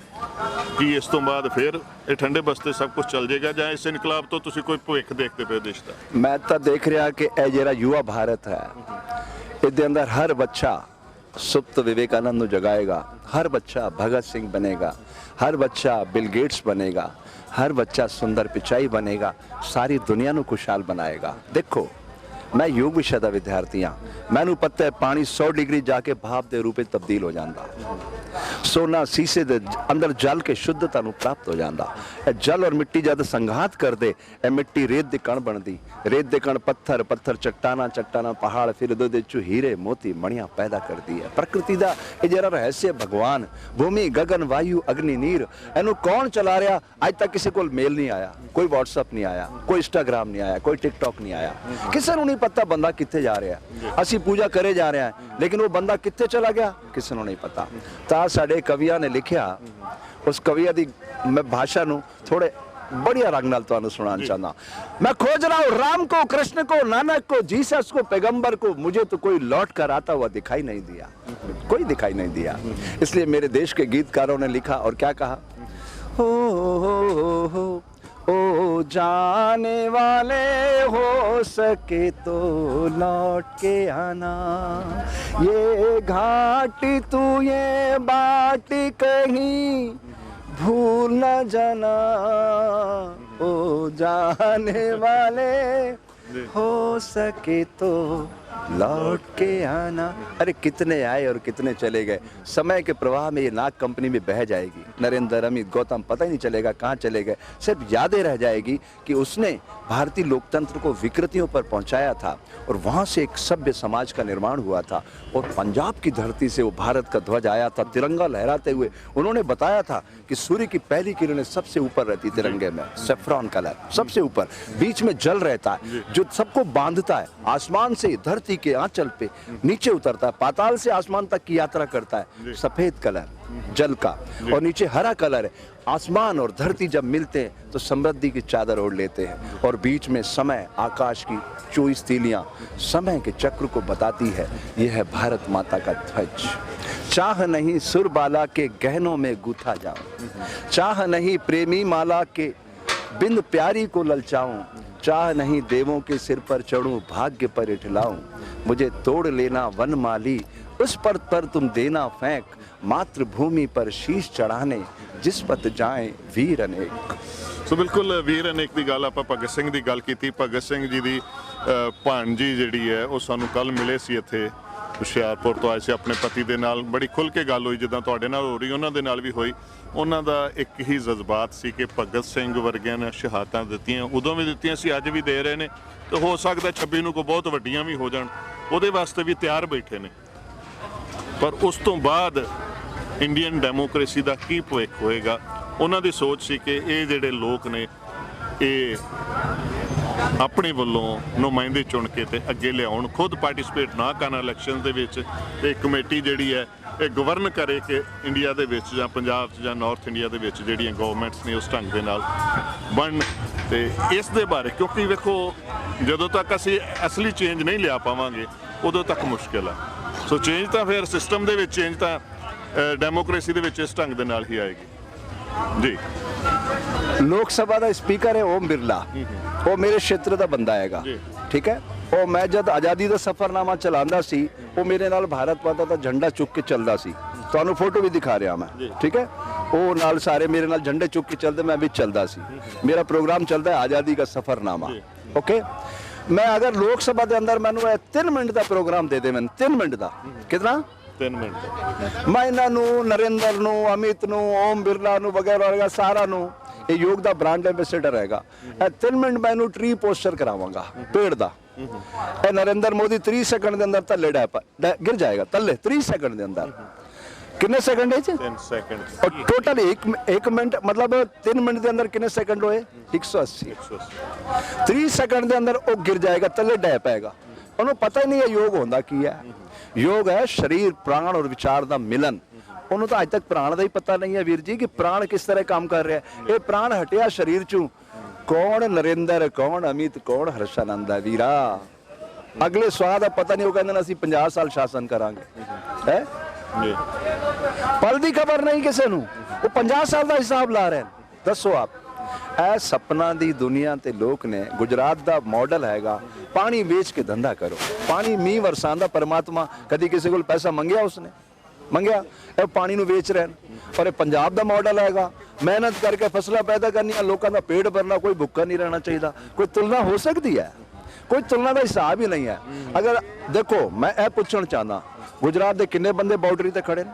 ਕੀ ਇਸ ਤੋਂ ਬਾਅਦ ਫਿਰ ਇਹ ਠੰਡੇ ਬਸਤੇ ਸਭ ਕੁਝ ਚੱਲ ਜਾਏਗਾ, ਜਾਂ ਇਸ ਇਨਕਲਾਬ ਤੋਂ ਤੁਸੀਂ ਕੋਈ ਭਵਿੱਖ ਦੇਖਦੇ ਪਏ ਦੇਸ਼ ਦਾ? ਮੈਂ ਤਾਂ ਦੇਖ ਰਿਹਾ ਕਿ ਇਹ ਜਿਹੜਾ ਯੁਵਾ ਭਾਰਤ ਹੈ, ਇਹਦੇ ਅੰਦਰ ਹਰ ਬੱਚਾ ਸੁਪਤ ਵਿਵੇਕਾਨੰਦ ਨੂੰ ਜਗਾਏਗਾ, ਹਰ ਬੱਚਾ ਭਗਤ ਸਿੰਘ ਬਣੇਗਾ, ਹਰ ਬੱਚਾ ਬਿਲ ਗੇਟਸ ਬਣੇਗਾ, हर बच्चा सुंदर पिचाई बनेगा, सारी दुनिया ਨੂੰ खुशहाल बनाएगा। देखो मैं योग विषय ਦਾ ਵਿਦਿਆਰਥੀ ਹਾਂ, ਮੈਨੂੰ ਪਤਾ ਹੈ ਪਾਣੀ 100 ਡਿਗਰੀ ਜਾ ਕੇ ਭਾਪ ਦੇ ਰੂਪ ਵਿੱਚ ਤਬਦੀਲ ਹੋ ਜਾਂਦਾ, ਸੋਨਾ ਸੀਸੇ ਦੇ ਅੰਦਰ ਜਲ ਕੇ ਸ਼ੁੱਧਤਾ ਨੂੰ ਪ੍ਰਾਪਤ ਹੋ ਜਾਂਦਾ। ਇਹ ਜਲ ਔਰ ਮਿੱਟੀ ਜਦ ਸੰਘਾਤ ਕਰਦੇ, ਇਹ ਮਿੱਟੀ ਰੇਤ ਦੇ ਕਣ ਬਣਦੀ, ਰੇਤ ਦੇ ਕਣ ਪੱਥਰ, ਪੱਥਰ ਚੱਟਾਨਾਂ, ਚੱਟਾਨਾਂ ਪਹਾੜ, ਫਿਰ ਉਹਦੇ ਵਿੱਚੋਂ ਹੀਰੇ ਮੋਤੀ ਮਣੀਆਂ ਪੈਦਾ ਕਰਦੀ ਹੈ। ਪ੍ਰਕਿਰਤੀ ਦਾ ਇਹ ਜਿਹੜਾ ਰਹੱਸ ਭਗਵਾਨ, ਭੂਮੀ ਗगन ਵਾਯੂ ਅਗਨੀ ਨੀਰ, ਇਹਨੂੰ ਕੌਣ ਚਲਾ ਰਿਹਾ? ਅੱਜ ਤੱਕ ਕਿਸੇ ਕੋਲ ਮੇਲ ਨਹੀਂ ਆਇਆ, ਕੋਈ WhatsApp ਨਹੀਂ ਆਇਆ, ਕੋਈ ਇੰਸਟਾਗ੍ਰਾਮ ਨਹੀਂ ਆਇਆ, ਕੋਈ TikTok ਨਹੀਂ ਆਇਆ, ਕਿਸੇ ਨੂੰ ਨਹੀਂ ਪਤਾ ਬੰਦਾ ਕਿੱਥੇ ਜਾ ਰਿਹਾ। ਅਸੀਂ ਪੂਜਾ ਕਰੇ ਜਾ ਰਹੇ ਹਾਂ, ਲੇਕਿਨ ਉਹ ਬੰਦਾ ਕਿੱਥੇ ਚਲਾ ਗਿਆ ਕਿਸੇ ਨੂੰ ਨਹੀਂ ਪਤਾ। ਤਾਂ ਸਾਡੇ ਕਵੀਆਂ ਨੇ ਲਿਖਿਆ, ਉਸ ਕਵੀਆਂ ਦੀ ਮੈਂ ਭਾਸ਼ਾ ਨੂੰ ਥੋੜੇ बढ़िया रंग नाल तुहानू सुनाना चाहना। मैं खोज रहा हूँ राम को, कृष्ण को, नानक को, जीसस को, पैगंबर को, मुझे तो कोई लौट कर आता हुआ दिखाई नहीं दिया, कोई दिखाई नहीं दिया। इसलिए मेरे देश के गीतकारों ने लिखा और क्या कहा, हो ओ जाने वाले हो सके तो लौट के आना, ये घाटी तू ये बाटी कहीं भूल न जाना, ओ जाने वाले हो सके तो लौट के आना। अरे कितने आए और कितने चले गए, समय के प्रवाह में ये नाग कंपनी में बह जाएगी। नरेंद्र, अमित, गौतम पता ही नहीं चलेगा कहाँ चले गए, सिर्फ यादें रह जाएगी कि उसने भारतीय लोकतंत्र को विकृतियों पर पहुंचाया था और वहाँ से एक सभ्य समाज का निर्माण हुआ था। और पंजाब की धरती से वो भारत का ध्वज आया था तिरंगा लहराते हुए। उन्होंने बताया था कि सूर्य की पहली किरणें सबसे ऊपर रहती तिरंगे में, सेफ्रॉन कलर सबसे ऊपर, बीच में जल रहता है जो सबको बांधता है, आसमान से धरती के आंचल पे नीचे उतरता है, पाताल से आसमान तक की यात्रा करता है। सफेद कलर जल का और नीचे हरा कलर है। आसमान और धरती जब मिलते हैं तो समृद्धि की चादर ओढ़ लेते हैं और बीच में समय, आकाश की 24 तीलियां समय के चक्र को बताती है। यह है भारत माता का ध्वज। चाह नहीं सुरबाला के गहनों में गूथा जाऊं, चाह नहीं प्रेमी माला के बिंद प्यारी को ललचाऊं, चाह नहीं देवों के सिर पर चढ़ूं भाग्य पर इठलाऊं, मुझे तोड़ लेना वनमाली उस पर तुम देना फेंक, मातृभूमि पर शीश चढ़ाने जिस पत जाए वीर अनेक। ਸੋ ਬਿਲਕੁਲ ਵੀਰ ਅਨੇਕ ਦੀ ਗੱਲ ਆਪਾਂ ਭਗਤ ਸਿੰਘ ਦੀ ਗੱਲ ਕੀਤੀ। ਭਗਤ ਸਿੰਘ ਜੀ ਦੀ ਭਾਣਜੀ ਜਿਹੜੀ ਹੈ ਉਹ ਸਾਨੂੰ ਕੱਲ ਮਿਲੇ ਸੀ ਇੱਥੇ ਹੁਸ਼ਿਆਰਪੁਰ ਤੋਂ ਆਏ ਸੀ, ਆਪਣੇ ਪਤੀ ਦੇ ਨਾਲ ਬੜੀ ਖੁੱਲ੍ਹ ਕੇ ਗੱਲ ਹੋਈ, ਜਿੱਦਾਂ ਤੁਹਾਡੇ ਨਾਲ ਹੋ ਰਹੀ ਉਹਨਾਂ ਦੇ ਨਾਲ ਵੀ ਹੋਈ। ਉਹਨਾਂ ਦਾ ਇੱਕ ਹੀ ਜਜ਼ਬਾਤ ਸੀ ਕਿ ਭਗਤ ਸਿੰਘ ਵਰਗਿਆਂ ਨੇ ਸ਼ਹਾਦਤਾਂ ਦਿੱਤੀਆਂ, ਉਦੋਂ ਵੀ ਦਿੱਤੀਆਂ ਸੀ, ਅੱਜ ਵੀ ਦੇ ਰਹੇ ਨੇ, ਤੇ ਹੋ ਸਕਦਾ 26 ਨੂੰ ਕੋਈ ਬਹੁਤ ਵੱਡੀਆਂ ਵੀ ਹੋ ਜਾਣ, ਉਹਦੇ ਵਾਸਤੇ ਵੀ ਤਿਆਰ ਬੈਠੇ ਨੇ। ਪਰ ਉਸ ਤੋਂ ਬਾਅਦ ਇੰਡੀਅਨ ਡੈਮੋਕ੍ਰੇਸੀ ਦਾ ਕੀ ਭਵਿੱਖ ਹੋਏਗਾ, ਉਹਨਾਂ ਦੀ ਸੋਚ ਸੀ ਕਿ ਇਹ ਜਿਹੜੇ ਲੋਕ ਨੇ ਇਹ ਆਪਣੇ ਵੱਲੋਂ ਨੁਮਾਇੰਦੇ ਚੁਣ ਕੇ ਤੇ ਅੱਗੇ ਲਿਆਉਣ, ਖੁਦ ਪਾਰਟਿਸਿਪੇਟ ਨਾ ਕਰਨ ਇਲੈਕਸ਼ਨ ਦੇ ਵਿੱਚ, ਤੇ ਕਮੇਟੀ ਜਿਹੜੀ ਹੈ ਇਹ ਗਵਰਨ ਕਰੇ ਕਿ ਇੰਡੀਆ ਦੇ ਵਿੱਚ ਜਾਂ ਪੰਜਾਬ 'ਚ ਜਾਂ ਨਾਰਥ ਇੰਡੀਆ ਦੇ ਵਿੱਚ ਜਿਹੜੀਆਂ ਗਵਰਨਮੈਂਟਸ ਨੇ ਉਸ ਢੰਗ ਦੇ ਨਾਲ ਬਣਨ। ਤੇ ਇਸ ਦੇ ਬਾਰੇ ਕਿਉਂਕਿ ਵੇਖੋ ਜਦੋਂ ਤੱਕ ਅਸੀਂ ਅਸਲੀ ਚੇਂਜ ਨਹੀਂ ਲਿਆ ਪਾਵਾਂਗੇ ਉਦੋਂ ਤੱਕ ਮੁਸ਼ਕਿਲ ਆ। ਸੋ ਚੇਂਜ ਤਾਂ ਫਿਰ ਸਿਸਟਮ ਦੇ ਵਿੱਚ ਚੇਂਜ ਤਾਂ ਡੈਮੋਕ੍ਰੇਸੀ ਦੇ ਵਿੱਚ ਇਸ ਢੰਗ ਦੇ ਨਾਲ ਹੀ ਆਏਗੀ ਜੀ। ਲੋਕ ਸਭਾ ਦਾ ਸਪੀਕਰ ਹੈ ਓਮ ਬਿਰਲਾ, ਉਹ ਮੇਰੇ ਖੇਤਰ ਦਾ ਬੰਦਾ ਹੈਗਾ, ਠੀਕ ਹੈ। ਉਹ ਮੈਂ ਜਦ ਆਜ਼ਾਦੀ ਦਾ ਸਫਰਨਾਮਾ ਚਲਾਉਂਦਾ ਸੀ ਉਹ ਮੇਰੇ ਨਾਲ ਭਾਰਤ ਮਾਤਾ ਦਾ ਝੰਡਾ ਚੁੱਕ ਕੇ ਚੱਲਦਾ ਸੀ। ਤੁਹਾਨੂੰ ਫੋਟੋ ਵੀ ਦਿਖਾ ਰਿਹਾ ਮੈਂ, ਠੀਕ ਹੈ। ਉਹ ਨਾਲ ਸਾਰੇ ਮੇਰੇ ਨਾਲ ਝੰਡੇ ਚੁੱਕ ਕੇ ਚੱਲਦੇ, ਮੈਂ ਵਿੱਚ ਚੱਲਦਾ ਸੀ। ਮੇਰਾ ਪ੍ਰੋਗਰਾਮ ਚੱਲਦਾ ਹੈ ਆਜ਼ਾਦੀ ਦਾ ਸਫਰਨਾਮਾ, ਓਕੇ। ਮੈਂ ਅਗਰ ਲੋਕ ਸਭਾ ਦੇ ਅੰਦਰ ਮੈਨੂੰ 3 ਮਿੰਟ ਦਾ ਪ੍ਰੋਗਰਾਮ ਦੇ ਦੇ, ਮੈਨੂੰ 3 ਮਿੰਟ ਦਾ, ਕਿਤਨਾ 3 ਮਿੰਟ ਮੈਂ ਇਹਨਾਂ ਨੂੰ, ਨਰਿੰਦਰ ਨੂੰ, ਅਮਿਤ ਨੂੰ, ਓਮ ਬਿਰਲਾ ਨੂੰ ਵਗੈਰਾ ਵਗੈਰਾ ਸਾਰਾ ਨੂੰ, ਇਹ ਯੋਗ ਦਾ ਬ੍ਰਾਂਡ ਐਂਬੈਸਡਰ ਹੈਗਾ। 3 ਮਿੰਟ ਮੈਂ ਇਹਨੂੰ ਟਰੀ ਪੋਸਚਰ ਕਰਾਵਾਂਗਾ ਪੇੜ ਦਾ। ਇਹ ਨਰਿੰਦਰ ਮੋਦੀ 30 ਸੈਕਿੰਡ ਦੇ ਅੰਦਰ ਥੱਲੇ ਗਿਰ ਜਾਏਗਾ, ਥੱਲੇ 30 ਸੈਕਿੰਡ ਦੇ ਅੰਦਰ। ਕਿੰਨੇ ਸੈਕਿੰਡ ਹੈ 10 ਸੈਕਿੰਡ ਔਰ ਟੋਟਲ 1 ਮਿੰਟ ਮਤਲਬ 3 ਮਿੰਟ ਦੇ ਅੰਦਰ ਕਿੰਨੇ ਸੈਕਿੰਡ ਹੋਏ 180। 30 ਸੈਕਿੰਡ ਦੇ ਅੰਦਰ ਉਹ ਗਿਰ ਜਾਏਗਾ, ਥੱਲੇ ਡੈ ਪਏਗਾ। ਉਹਨੂੰ ਪਤਾ ਹੀ ਨਹੀਂ ਹੈ ਯੋਗ ਹੁੰਦਾ ਕੀ ਹੈ। ਯੋਗ ਹੈ ਸਰੀਰ, ਪ੍ਰਾਣ ਔਰ ਵਿਚਾਰ ਦਾ ਮਿਲਨ। ਉਹਨੂੰ ਤਾਂ ਅੱਜ ਤੱਕ ਪ੍ਰਾਣ ਦਾ ਹੀ ਪਤਾ ਨਹੀਂ ਹੈ ਵੀਰ ਜੀ ਕਿ ਪ੍ਰਾਣ ਕਿਸ ਤਰ੍ਹਾਂ ਕੰਮ ਕਰ ਰਿਹਾ। ਇਹ ਪ੍ਰਾਣ ਹਟਿਆ ਸਰੀਰ ਚੋਂ। ਕੌਣ ਨਰਿੰਦਰ, ਕੌਣ ਅਮਿਤ, ਕੌਣ ਹਰਸ਼ਾਨੰਦ ਹੈ ਵੀਰਾ। ਅਗਲੇ ਸਵਾਦ ਦਾ ਪਤਾ ਨਹੀਂ, ਉਹ ਕਹਿੰਦੇ ਨੇ ਅਸੀਂ 50 ਸਾਲ ਸ਼ਾਸਨ ਕਰਾਂਗੇ, ਹੈ ਜੀ। ਪਲ ਦੀ ਖਬਰ ਨਹੀਂ ਕਿਸੇ ਨੂੰ। ਉਹ 50 ਸਾਲ ਦਾ ਹਿਸਾਬ ਲਾ ਰਹੇ ਨੇ। ਦੱਸੋ ਆਪ, ਇਹ ਸਪਨਾ ਦੀ ਦੁਨੀਆ ਤੇ ਲੋਕ ਨੇ। ਗੁਜਰਾਤ ਦਾ ਮਾਡਲ ਹੈਗਾ, ਪਾਣੀ ਵੇਚ ਕੇ ਧੰਦਾ ਕਰੋ। ਪਾਣੀ ਮੀਂਹ ਵਰਸਾਉਂਦਾ ਪਰਮਾਤਮਾ, ਕਦੀ ਕਿਸੇ ਕੋਲ ਪੈਸਾ ਮੰਗਿਆ ਉਸਨੇ? ਮੰਗਿਆ? ਇਹ ਪਾਣੀ ਨੂੰ ਵੇਚ ਰਹੇ ਨੇ। ਔਰ ਇਹ ਪੰਜਾਬ ਦਾ ਮਾਡਲ ਹੈਗਾ, ਮਿਹਨਤ ਕਰਕੇ ਫਸਲਾਂ ਪੈਦਾ ਕਰਨੀਆਂ, ਲੋਕਾਂ ਦਾ ਪੇਟ ਭਰਨਾ, ਕੋਈ ਭੁੱਖਾ ਨਹੀਂ ਰਹਿਣਾ ਚਾਹੀਦਾ। ਕੋਈ ਤੁਲਨਾ ਹੋ ਸਕਦੀ ਹੈ? ਕੋਈ ਤੁਲਨਾ ਦਾ ਹਿਸਾਬ ਹੀ ਨਹੀਂ ਹੈ। ਅਗਰ ਦੇਖੋ, ਮੈਂ ਇਹ ਪੁੱਛਣਾ ਚਾਹੁੰਦਾ, ਗੁਜਰਾਤ ਦੇ ਕਿੰਨੇ ਬੰਦੇ ਬਾਰਡਰੀ ਤੇ ਖੜੇ ਨੇ?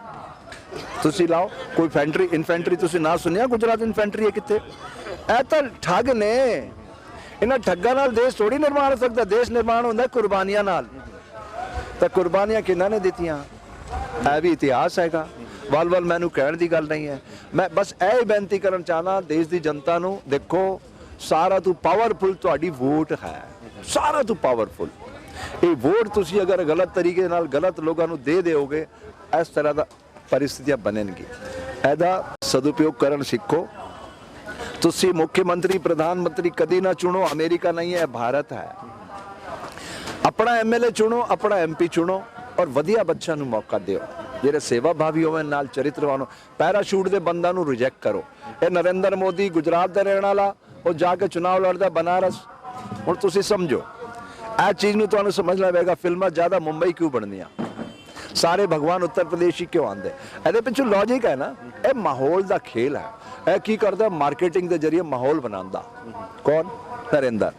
ਤੁਸੀਂ ਲਾਓ ਕੋਈ ਇਨਫੈਂਟਰੀ ਤੁਸੀਂ ਨਾ ਸੁਣਿਆ? ਗੁਜਰਾਤ ਇਨਫੈਂਟਰੀ ਹੈ ਕਿੱਥੇ? ਇਹ ਤਾਂ ਠੱਗ ਨੇ। ਇਹਨਾਂ ਠੱਗਾਂ ਨਾਲ ਦੇਸ਼ ਥੋੜੀ ਨਿਰਮਾਣ ਹੋ ਸਕਦਾ। ਦੇਸ਼ ਨਿਰਮਾਣ ਹੁੰਦਾ ਕੁਰਬਾਨੀਆਂ ਨਾਲ। ਤਾਂ ਕੁਰਬਾਨੀਆਂ ਕਿਹਨਾਂ ਨੇ ਦਿੱਤੀਆਂ? ਇਹ ਵੀ ਇਤਿਹਾਸ ਹੈਗਾ। ਵੱਲ ਮੈਨੂੰ ਕਹਿਣ ਦੀ ਗੱਲ ਨਹੀਂ ਹੈ। ਮੈਂ ਬਸ ਇਹ ਬੇਨਤੀ ਕਰਨ ਚਾਹਨਾ ਦੇਸ਼ ਦੀ ਜਨਤਾ ਨੂੰ, ਦੇਖੋ ਸਾਰਾ ਤੋਂ ਪਾਵਰਫੁਲ ਤੁਹਾਡੀ ਵੋਟ ਹੈ, ਸਾਰਾ ਤੋਂ ਪਾਵਰਫੁਲ। ਇਹ ਵੋਟ ਤੁਸੀਂ ਅਗਰ ਗਲਤ ਤਰੀਕੇ ਨਾਲ ਗਲਤ ਲੋਕਾਂ ਨੂੰ ਦੇ ਦਿਓਗੇ, ਇਸ ਤਰ੍ਹਾਂ ਦਾ परिस्थितियां बनेंगी। ਇਹਦਾ सदुपयोग ਕਰਨ ਸਿੱਖੋ। ਤੁਸੀਂ ਮੁੱਖ ਮੰਤਰੀ, ਪ੍ਰਧਾਨ ਮੰਤਰੀ ਕਦੀ ਨਾ ਚੁਣੋ। ਅਮਰੀਕਾ ਨਹੀਂ ਹੈ, ਭਾਰਤ ਹੈ। ਆਪਣਾ ਐਮਐਲਏ ਚੁਣੋ, ਆਪਣਾ ਐਮਪੀ ਚੁਣੋ ਔਰ ਵਧੀਆ ਬੱਚਿਆਂ ਨੂੰ ਮੌਕਾ ਦਿਓ, ਜਿਹੜੇ ਸੇਵਾ ਭਾਵੀ ਹੋਵੇ, ਨਾਲ ਚਰਿੱਤਰਵਾਨ ਹੋ। ਪੈਰਾਸ਼ੂਟ ਦੇ ਬੰਦਾਂ ਨੂੰ ਰਿਜੈਕਟ ਕਰੋ। ਇਹ ਨਰਿੰਦਰ ਮੋਦੀ ਗੁਜਰਾਤ ਦਾ ਰਹਿਣ ਵਾਲਾ, ਉਹ ਜਾ ਕੇ ਚੁਣਾਵ ਲੜਦਾ ਬਨਾਰਸ। ਹੁਣ ਤੁਸੀਂ ਸਮਝੋ, ਇਹ ਚੀਜ਼ ਨੂੰ ਤੁਹਾਨੂੰ ਸਮਝਣਾ ਪਵੇਗਾ। ਫਿਲਮਾਂ ਜ਼ਿਆਦਾ ਮੁੰਬਈ ਕਿਉਂ ਬਣਦੀਆਂ? ਸਾਰੇ ਭਗਵਾਨ ਉੱਤਰ ਪ੍ਰਦੇਸ਼ ਹੀ ਕਿਉਂ ਆਉਂਦੇ? ਇਹਦੇ ਪਿੱਛੇ ਲੌਜਿਕ ਹੈ ਨਾ। ਇਹ ਮਾਹੌਲ ਦਾ ਖੇਲ ਹੈ। ਇਹ ਕੀ ਕਰਦਾ? ਮਾਰਕੀਟਿੰਗ ਦੇ ਜ਼ਰੀਏ ਮਾਹੌਲ ਬਣਾਉਂਦਾ। ਕੌਣ? ਨਰਿੰਦਰ।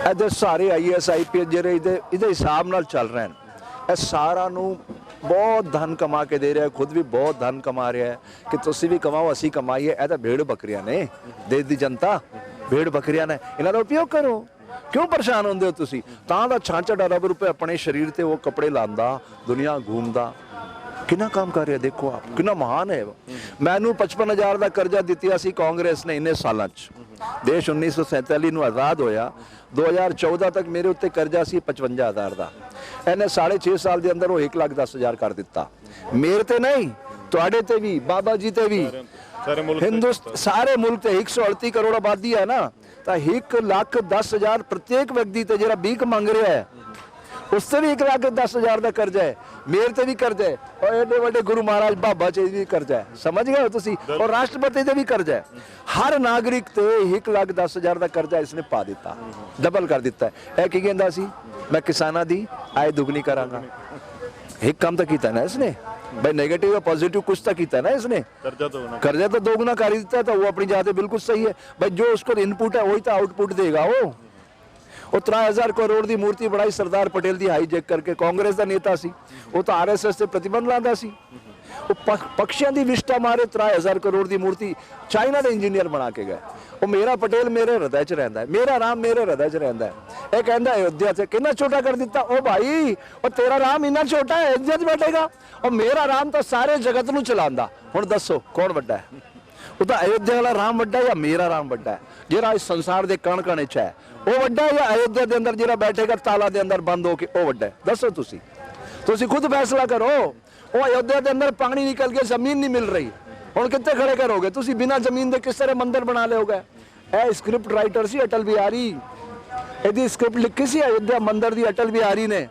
ਇਹਦੇ ਸਾਰੇ IAS IPS ਜਿਹੜੇ ਇਹਦੇ ਹਿਸਾਬ ਨਾਲ ਚੱਲ ਰਹੇ ਨੇ। ਇਹ ਸਾਰਾ ਨੂੰ ਬਹੁਤ ਧਨ ਕਮਾ ਕੇ ਦੇ ਰਿਹਾ, ਖੁਦ ਵੀ ਬਹੁਤ ਧਨ ਕਮਾ ਰਿਹਾ ਹੈ ਕਿ ਤੁਸੀਂ ਵੀ ਕਮਾਓ, ਅਸੀਂ ਕਮਾਈਏ। ਇਹ ਤਾਂ ਭੇੜ ਬੱਕਰੀਆਂ ਨੇ, ਦੇਸ਼ ਦੀ ਜਨਤਾ ਭੇੜ ਬੱਕਰੀਆਂ ਨੇ। ਇਹਨਾਂ ਦਾ ਉਪਯੋਗ ਕਰੋ। ਕਿਉਂ ਪਰੇਸ਼ਾਨ ਹੁੰਦੇ ਹੋ ਤੁਸੀਂ? ਤਾਂ ਦਾ 66 ਅਰਬ ਰੁਪਏ ਆਪਣੇ ਸਰੀਰ ਤੇ ਉਹ ਕੱਪੜੇ ਲਾਉਂਦਾ, ਦੁਨੀਆ ਘੁੰਮਦਾ, ਕਿੰਨਾ ਕੰਮ ਕਰ ਰਿਹਾ। ਦੇਖੋ ਆਪ, ਕਿੰਨਾ ਮਹਾਨ ਹੈ। ਮੈਨੂੰ 55,000 ਦਾ ਕਰਜ਼ਾ ਦਿੱਤਾ ਸੀ ਕਾਂਗਰਸ ਨੇ ਇੰਨੇ ਸਾਲਾਂ 'ਚ। ਦੇਸ਼ 1947 ਨੂੰ ਆਜ਼ਾਦ ਹੋਇਆ, 2014 ਤੱਕ ਮੇਰੇ ਉੱਤੇ ਕਰਜ਼ਾ ਸੀ 55,000 ਦਾ। ਇਹਨੇ 6.5 ਸਾਲ ਦੇ ਅੰਦਰ ਉਹ 1,10,000 ਕਰ ਦਿੱਤਾ। ਮੇਰੇ ਤੇ ਨਹੀਂ, ਤੁਹਾਡੇ ਤੇ ਵੀ, ਬਾਬਾ ਜੀ ਤੇ ਵੀ, ਹਿੰਦੁਸਤਾਨ ਸਾਰੇ ਮੁਲਕ ਤੇ 138 ਕਰੋੜ ਆਬਾਦੀ ਹੈ ਨਾ। ਤਾਂ 1,10,000 ਪ੍ਰत्येक ਵਿਅਕਤੀ ਤੇ ਜਿਹੜਾ ਭੀਖ ਮੰਗ ਰਿਹਾ ਹੈ, ਉਸ ਤੇ ਵੀ 1,10,000 ਦਾ ਕਰਜ਼ਾ ਹੈ। ਮੇਰੇ ਤੇ ਵੀ ਕਰਜ਼ਾ ਹੈ, ਔਰ ਐਡੇ ਵੱਡੇ ਗੁਰੂ ਮਹਾਰਾਜ ਬਾਬਾ ਜੀ ਵੀ ਕਰਜ਼ਾ ਹੈ। ਸਮਝ ਗਏ ਹੋ ਤੁਸੀਂ? ਔਰ ਰਾਸ਼ਟਰਪਤੀ ਤੇ ਵੀ ਕਰਜ਼ਾ ਹੈ। ਹਰ ਨਾਗਰਿਕ ਤੇ 1,10,000 ਦਾ ਕਰਜ਼ਾ ਇਸਨੇ ਪਾ ਦਿੱਤਾ, ਡਬਲ ਕਰ ਦਿੱਤਾ। ਇਹ ਕੀ ਕਹਿੰਦਾ ਸੀ? ਮੈਂ ਕਿਸਾਨਾਂ ਦੀ ਆਏ ਦੁਗਣੀ ਕਰਾਂਗਾ। ਇੱਕ ਕੰਮ ਤਾਂ ਕੀਤਾ ਨਾ ਇਸਨੇ भाई, नेगेटिव या पॉजिटिव कुछ तो किया ना इसने। कर्जा तो दोगुना कर ही देता, तो वो अपनी जाते बिल्कुल सही है भाई। जो उसको इनपुट है वही तो आउटपुट देगा। वो 3,000 करोड़ की मूर्ति बनाई सरदार पटेल की हाईजैक करके। कांग्रेस का नेता सी, वो तो RSS से प्रतिबंध लाता सी। वो पक्षियों की विष्टा मारे 3,000 करोड़ की मूर्ति चाइना के इंजीनियर बना के गए। वो मेरा पटेल मेरे हृदय च रहिंदा है, मेरा राम मेरे हृदय च रहिंदा है। यह कहता अयोध्या से कितना छोटा कर दिता। ओ भाई, और तेरा राम इन्ना छोटा है, अयोध्या च बैठेगा। और मेरा राम तो सारे जगत नूं चलांदा। हुण दसो कौन वड्डा है? वो तो अयोध्या वाला राम वड्डा है या मेरा राम वड्डा है? जिहड़ा इस संसार के कण कण च है वो वड्डा है, या अयोध्या के अंदर जिहड़ा बैठेगा ताला के अंदर बंद होके वो वड्डा है? दसो तुसी खुद फैसला करो। ਉਹ ਅਯੋਧਿਆ ਦੇ ਅੰਦਰ ਪਾਣੀ ਨਿਕਲ ਕੇ ਜ਼ਮੀਨ ਨਹੀਂ ਮਿਲ ਰਹੀ, ਹੁਣ ਕਿੱਥੇ ਖੜੇ ਕਰੋਗੇ ਤੁਸੀਂ? ਬਿਨਾਂ ਜ਼ਮੀਨ ਦੇ ਕਿਸ ਤਰ੍ਹਾਂ ਮੰਦਿਰ ਬਣਾ ਲਿਓਗੇ? ਇਹ ਸਕ੍ਰਿਪਟ ਰਾਈਟਰ ਸੀ ਅਟਲ ਬਿਹਾਰੀ, ਇਹਦੀ ਸਕ੍ਰਿਪਟ ਲਿਖੀ ਸੀ ਅਯੋਧਿਆ ਮੰਦਿਰ ਦੀ ਅਟਲ ਬਿਹਾਰੀ ਨੇ,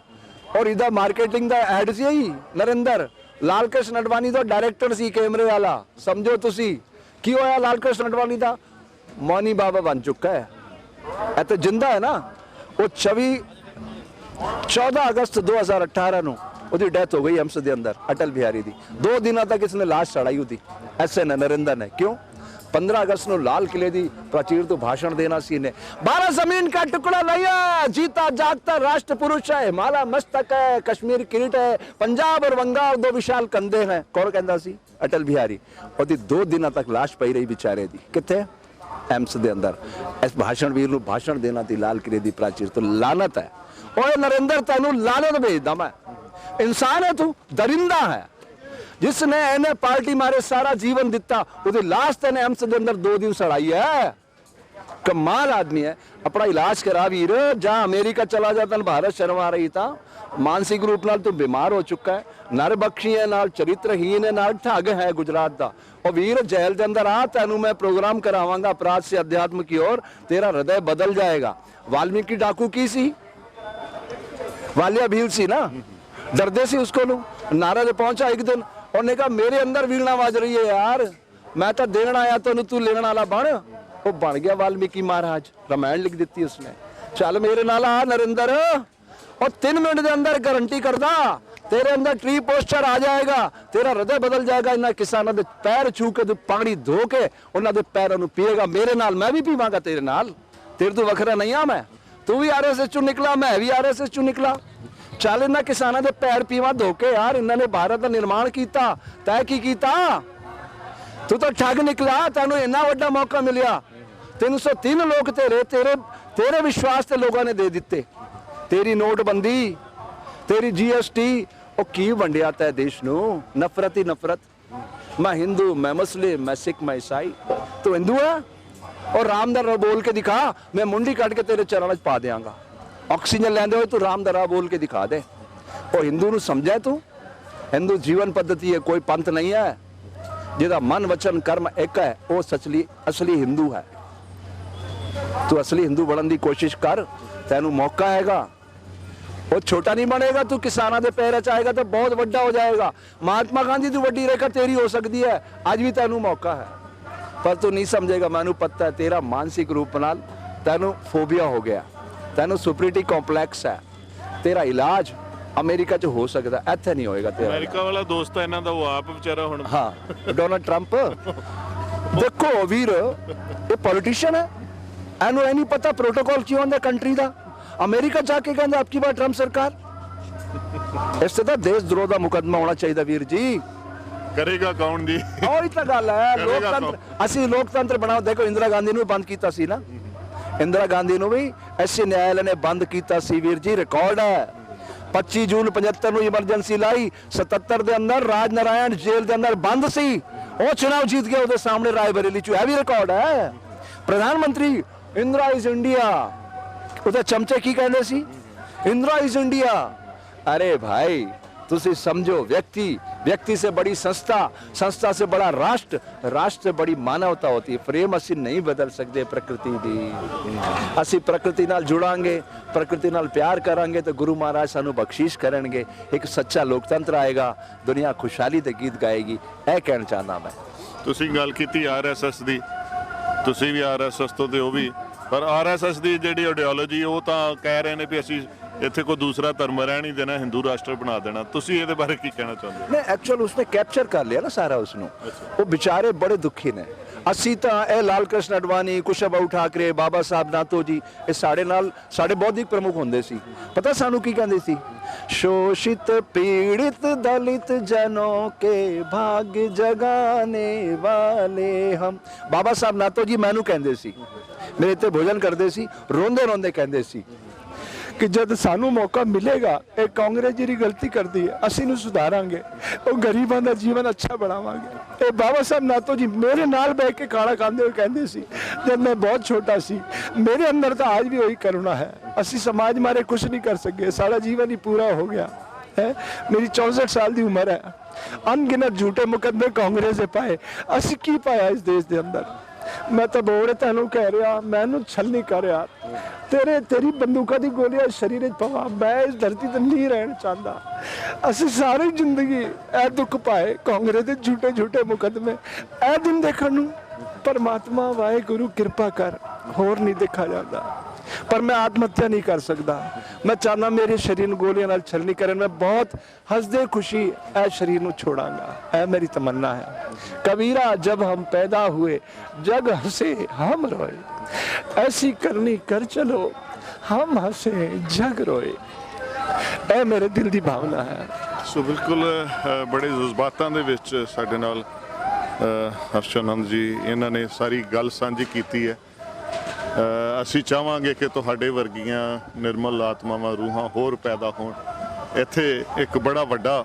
ਔਰ ਇਹਦਾ ਮਾਰਕੀਟਿੰਗ ਦਾ ਹੈਡ ਸੀ ਹੀ ਨਰਿੰਦਰ। ਲਾਲ ਕ੍ਰਿਸ਼ਨ ਅਡਵਾਨੀ ਦਾ ਡਾਇਰੈਕਟਰ ਸੀ ਕੈਮਰੇ ਵਾਲਾ। ਸਮਝੋ ਤੁਸੀਂ ਕੀ ਹੋਇਆ ਲਾਲ ਕ੍ਰਿਸ਼ਨ ਅਡਵਾਨੀ ਦਾ? ਮੌਨੀ ਬਾਬਾ ਬਣ ਚੁੱਕਾ ਹੈ, ਇਹ ਤਾਂ ਜਿੰਦਾ ਹੈ ਨਾ। ਉਹ 14 ਅਗਸਤ 2018 ਨੂੰ ਉਹਦੀ ਡੈਥ ਹੋ ਗਈ ਐਮਸ ਦੇ ਅੰਦਰ ਅਟਲ ਬਿਹਾਰੀ ਦੀ। 2 ਦਿਨਾਂ ਤੱਕ ਇਸਨੇ ਲਾਸ਼ ਚੜਾਈ ਉਹਦੀ, ਐਸੇ ਨਰਿੰਦਰ ਨੇ। ਕਿਉਂ? 15 अगस्त ਨੂੰ ਲਾਲ ਕਿਲੇ ਦੀ ਪ੍ਰਾਚੀਰ ਤੋਂ ਭਾਸ਼ਣ ਦੇਣਾ ਸੀ ਨੇ। 12 ਜ਼ਮੀਨ का टुकड़ा नहीं है, जीता जागता राष्ट्र पुरुष है, हिमालय मस्तक है, कश्मीर किरीट है, पंजाब और बंगाल 2 विशाल कंधे हैं। कौन कहता ਸੀ? ਅਟਲ ਬਿਹਾਰੀ। ਉਹਦੀ 2 ਦਿਨਾਂ ਤੱਕ ਲਾਸ਼ ਪਈ ਰਹੀ ਵਿਚਾਰੇ ਦੀ। ਕਿੱਥੇ? ਐਮਸ ਦੇ ਅੰਦਰ। ਇਸ ਭਾਸ਼ਣ ਵੀਰ ਨੂੰ ਭਾਸ਼ਣ ਦੇਣਾ ਦੀ ਲਾਲ ਕਿਲੇ ਦੀ ਪ੍ਰਾਚੀਰ ਤੋਂ। ਲਾਨਤ ਹੈ। ਓਏ ਨਰਿੰਦਰ ਤੈਨੂੰ ਲਾਨਤ ਭੇਜਦਾ ਮੈਂ। ਇਨਸਾਨ ਹੈ ਤੂੰ, ਦਰਿੰਦਾ ਹੈ। जिसने एने पार्टी मारे सारा जीवन दिता, उसकी लाश तेने एम्स के अंदर 2 दिन सड़ाई है। कमाल आदमी है। अपना इलाज करा वीर, जा अमेरिका चला जाता, भारत शर्म आ रही था। मानसिक रूप नाल तू बीमार हो चुका है, नरबख्शी है, नाल चरित्रहीन है, नाल ठग है गुजरात दा। और वीर जेल के अंदर आ, तेनू मैं प्रोग्राम करावांगा अपराध से अध्यात्म की ओर, तेरा हृदय बदल जाएगा। वाल्मीकि डाकू की सी? वालिया भील सी ना, डरदे सी उसको नु। नारद पहुंचा एक दिन, ਉਹਨੇ ਕਹਾ ਮੇਰੇ ਅੰਦਰ ਵੀਣਾ ਵੱਜ ਰਹੀ ਹੈ ਯਾਰ, ਮੈਂ ਤਾਂ ਦੇਣ ਆਇਆ ਤੈਨੂੰ, ਤੂੰ ਲੈਣ ਵਾਲਾ ਬਣ। ਉਹ ਬਣ ਗਿਆ ਵਾਲਮੀਕੀ ਮਹਾਰਾਜ। ਰਾਮਾਇਣ ਲਿਖ ਦਿੱਤੀ ਉਸਨੇ। ਚੱਲ ਮੇਰੇ ਨਾਲ ਆ ਨਰਿੰਦਰ, और 3 मिनट के अंदर गारंटी करदा तेरे अंदर ट्री पोस्चर आ जाएगा, तेरा हृदय बदल जाएगा। इन्होंने किसानों के पैर छू के पानी धो के उन्होंने पैरों को पिएगा। मेरे नाल मैं भी पीवांगा तेरे नाल, तेरे तो वखरा नहीं आ मैं। तू भी आरएसएस चू निकला, मैं भी आरएसएस चू निकला। चल इन्होंने किसानों के पैर पीवा धो के यार, इन्होंने भारत का निर्माण किया, तै की कीता? तू तो ठग निकला, तेनों इन्ना वड्डा मौका मिलिया। 303 लोग तेरे तेरे तेरे विश्वास से लोगों ने दे दिते। तेरी नोटबंदी, तेरी जीएसटी, ਉਹ ਕੀ ਵੰਡਿਆ ਤਾ ਦੇਸ਼ ਨੂੰ? ਨਫ਼ਰਤ ਹੀ ਨਫ਼ਰਤ। मैं हिंदू, मैं मुस्लिम, मैं सिख, मैं ईसाई। तू हिंदू है? और राम दा बोल के दिखा, मैं मुंडी काट के तेरे चरणों च पा देंगा। ऑक्सीजन लेंदे होए तू राम दा बोल के दिखा दे। और हिंदू ਨੂੰ ਸਮਝਿਆ ਤੂੰ? हिंदू जीवन पद्धति है, कोई पंथ नहीं है। जिहदा मन वचन कर्म एक है, वो सचली असली हिंदू है। तू असली हिंदू बनने की कोशिश कर, तैनू मौका हैगा। वो छोटा नहीं बनेगा, तू किसानों के पैर च आएगा तो बहुत बड़ा हो जाएगा। महात्मा गांधी की वड्डी रेखा तेरी हो सकती है, आज भी तैनू मौका है, पर तू नहीं समझेगा। मैनू पता है तेरा मानसिक रूप नाल तैनू फोबिया हो गया, तैनू सुपरिटी कॉम्पलैक्स है। तेरा इलाज अमेरिका च हो सकता, इत्थे नहीं होएगा तेरा। अमेरिका वाला दोस्त है इन्हां दा, वो आप बेचारा हुण। हाँ, डोनाल्ड ट्रंप देखो वीर, ये पॉलिटिशियन है, एनू ये नहीं पता प्रोटोकॉल क्यों आंदा कंट्री दा। अमेरिका जाके कहंदा आपकी बात ट्रंप सरकार। इससे तो देशद्रोह का मुकदमा होना चाहिए वीर जी। करेगा कौन जी? ਉਹੀ ਤਾਂ ਗੱਲ ਹੈ। ਲੋਕਤੰत्र, ਅਸੀਂ ਲੋਕਤੰत्र ਬਣਾਓ। ਦੇਖੋ ਇੰਦਰਾ ਗਾਂਧੀ ਨੂੰ ਬੰਦ ਕੀਤਾ ਸੀ ਨਾ, ਇੰਦਰਾ ਗਾਂਧੀ ਨੂੰ ਵੀ ਐਸਸੀ ਨਿਆਇਆਲੇ ਨੇ ਬੰਦ ਕੀਤਾ ਸੀ ਵੀਰ ਜੀ। ਰਿਕਾਰਡ ਹੈ 25 ਜੂਨ 75 ਨੂੰ ਇਮਰਜੈਂਸੀ ਲਾਈ, 77 ਦੇ ਅੰਦਰ ਰਾਜ ਨਾਰਾਇਣ ਜੇਲ੍ਹ ਦੇ ਅੰਦਰ ਬੰਦ ਸੀ, ਉਹ ਚੁਣਾਵ जीत गया ਉਹਦੇ ਸਾਹਮਣੇ ਰਾਏਬਰੇਲੀ ਚ। ਇਹ ਵੀ ਰਿਕਾਰਡ ਹੈ। ਪ੍ਰਧਾਨ ਮੰਤਰੀ इंदिरा इज इंडिया, ਉਹਦੇ ਚਮਚੇ ਕੀ ਕਹਿੰਦੇ ਸੀ? Indira is India. अरे भाई तुसी समझो, व्यक्ति, व्यक्ति से बड़ी संस्था, संस्था से बड़ा राष्ट्र, राष्ट्र से बड़ी मानवता होती है। प्रेम असी नहीं बदल सकते प्रकृति दी। असी प्रकृति नाल जुड़ांगे, प्रकृति नाल प्यार करांगे तो गुरु महाराज सानू बख्शीश करेंगे। एक सच्चा लोकतंत्र आएगा, दुनिया खुशहाली दे गीत गाएगी। यह कहना चाहना मैं। ਤੁਸੀਂ ਗੱਲ ਕੀਤੀ ਆਰਐਸਐਸ ਦੀ, ਤੁਸੀਂ ਵੀ ਆਰਐਸਐਸ ਤੋਂ ਤੇ ਉਹ ਵੀ, ਪਰ ਆਰਐਸਐਸ ਦੀ ਜਿਹੜੀ ਆਈਡੀਓਲੋਜੀ ਉਹ ਤਾਂ ਕਹਿ ਰਹੇ ਨੇ ਵੀ ਅਸੀਂ ਇੱਥੇ ਕੋਈ ਦੂਸਰਾ ਧਰਮ ਰਹਿਣ ਨਹੀਂ ਦੇਣਾ, ਹਿੰਦੂ ਰਾਸ਼ਟਰ ਬਣਾ ਦੇਣਾ। ਤੁਸੀਂ ਇਹਦੇ ਬਾਰੇ ਕੀ ਕਹਿਣਾ ਚਾਹੁੰਦੇ ਹੋ? नहीं एक्चुअल उसने कैप्चर कर लिया ना सारा उसनों। वो बेचारे बड़े दुखी ने। ਅਸੀਂ ਤਾਂ ਇਹ ਲਾਲ ਕ੍ਰਿਸ਼ਨ ਅਡਵਾਨੀ, ਕੁਸ਼ਵ ਠਾਕਰੇ, ਬਾਬਾ ਸਾਹਿਬ ਨਾਤੋ ਜੀ, ਇਹ ਸਾਡੇ ਨਾਲ ਸਾਡੇ ਬੌਧਿਕ ਪ੍ਰਮੁੱਖ ਹੁੰਦੇ ਸੀ। ਪਤਾ ਸਾਨੂੰ ਕੀ ਕਹਿੰਦੇ ਸੀ? शोषित पीड़ित दलित जनों के भाग्य जगाने वाले हम। बाबा साहब नातो जी मैनू कहंदे सी, मेरे इत्थे भोजन करते सी, रोंदे रोंदे कहंदे सी कि जब सानू मौका मिलेगा, ये कांग्रेस जी गलती करती है, असी नू सुधारांगे, और गरीबां दा जीवन अच्छा बनावांगे। ये बाबा साहब नातो जी मेरे नाल बैठ के खाना खाते हुए कहते सी, जब मैं बहुत छोटा सी, मेरे अंदर तो आज भी वही करुणा है। असी समाज मारे कुछ नहीं कर सके, सारा जीवन ही पूरा हो गया है। मेरी 64 साल की उम्र है, ਅਣਗਿਣਤ ਝੂਠੇ ਮੁਕੱਦਮੇ ਕਾਂਗਰਸ ਦੇ ਪਾਏ। ਅਸੀਂ ਕੀ ਪਾਇਆ ਇਸ ਦੇਸ਼ ਦੇ ਅੰਦਰ? ਮੈਂ ਤਾਂ ਬੋੜੇ ਤੈਨੂੰ ਕਹਿ ਰਿਹਾ, ਮੈਨੂੰ ਛਲ ਨਹੀਂ ਕਰ ਰਿਹਾ। ਤੇਰੀ ਬੰਦੂਕਾਂ ਦੀ ਗੋਲੀਆਂ ਸਰੀਰ ਵਿੱਚ ਪਵਾ, ਮੈਂ ਇਸ ਧਰਤੀ ਤੇ ਨਹੀਂ ਰਹਿਣਾ ਚਾਹੁੰਦਾ। ਅਸੀਂ ਸਾਰੀ ਜ਼ਿੰਦਗੀ ਇਹ ਦੁੱਖ ਪਾਏ, ਕਾਂਗਰਸ ਦੇ ਝੂਠੇ ਮੁਕੱਦਮੇ। ਇਹ ਦਿਨ ਦੇਖਣ ਨੂੰ ਪਰਮਾਤਮਾ ਵਾਹਿਗੁਰੂ ਕਿਰਪਾ ਕਰ, ਹੋਰ ਨਹੀਂ ਦੇਖਾ ਜਾਂਦਾ। ਪਰ ਮੈਂ ਆਤਮ ਹੱਤਿਆ ਨਹੀਂ ਕਰ ਸਕਦਾ। ਮੈਂ ਚਾਹੁੰਦਾ ਮੇਰੇ ਸਰੀਰ ਨੂੰ ਗੋਲੀਆਂ ਨਾਲ ਛਲ ਨਹੀਂ ਕਰਨ। ਮੈਂ ਬਹੁਤ ਹੱਸਦੇ ਖੁਸ਼ੀ ਇਹ ਸਰੀਰ ਨੂੰ ਛੋੜਾਂਗਾ। ਇਹ ਮੇਰੀ ਤਮੰਨਾ ਹੈ। कबीरा जब हम पैदा हुए जग हंसे हम रोए, ऐसी करनी कर चलो हम हंसे जग रोए। ਇਹ ਮੇਰੇ ਦਿਲ ਦੀ ਭਾਵਨਾ ਹੈ। ਸੋ ਬਿਲਕੁਲ ਬੜੇ ਜਜ਼ਬਾਤਾਂ ਦੇ ਵਿੱਚ ਸਾਡੇ ਨਾਲ ਹਰਸ਼ਾਨੰਦ ਜੀ ਇਹਨਾਂ ਨੇ ਸਾਰੀ ਗੱਲ ਸਾਂਝੀ ਕੀਤੀ ਹੈ। ਅਸੀਂ ਚਾਹਾਂਗੇ ਕਿ ਤੁਹਾਡੇ ਵਰਗੀਆਂ ਨਿਰਮਲ ਆਤਮਾਵਾਂ ਰੂਹਾਂ ਹੋਰ ਪੈਦਾ ਹੋਣ। ਇੱਥੇ ਇੱਕ ਬੜਾ ਵੱਡਾ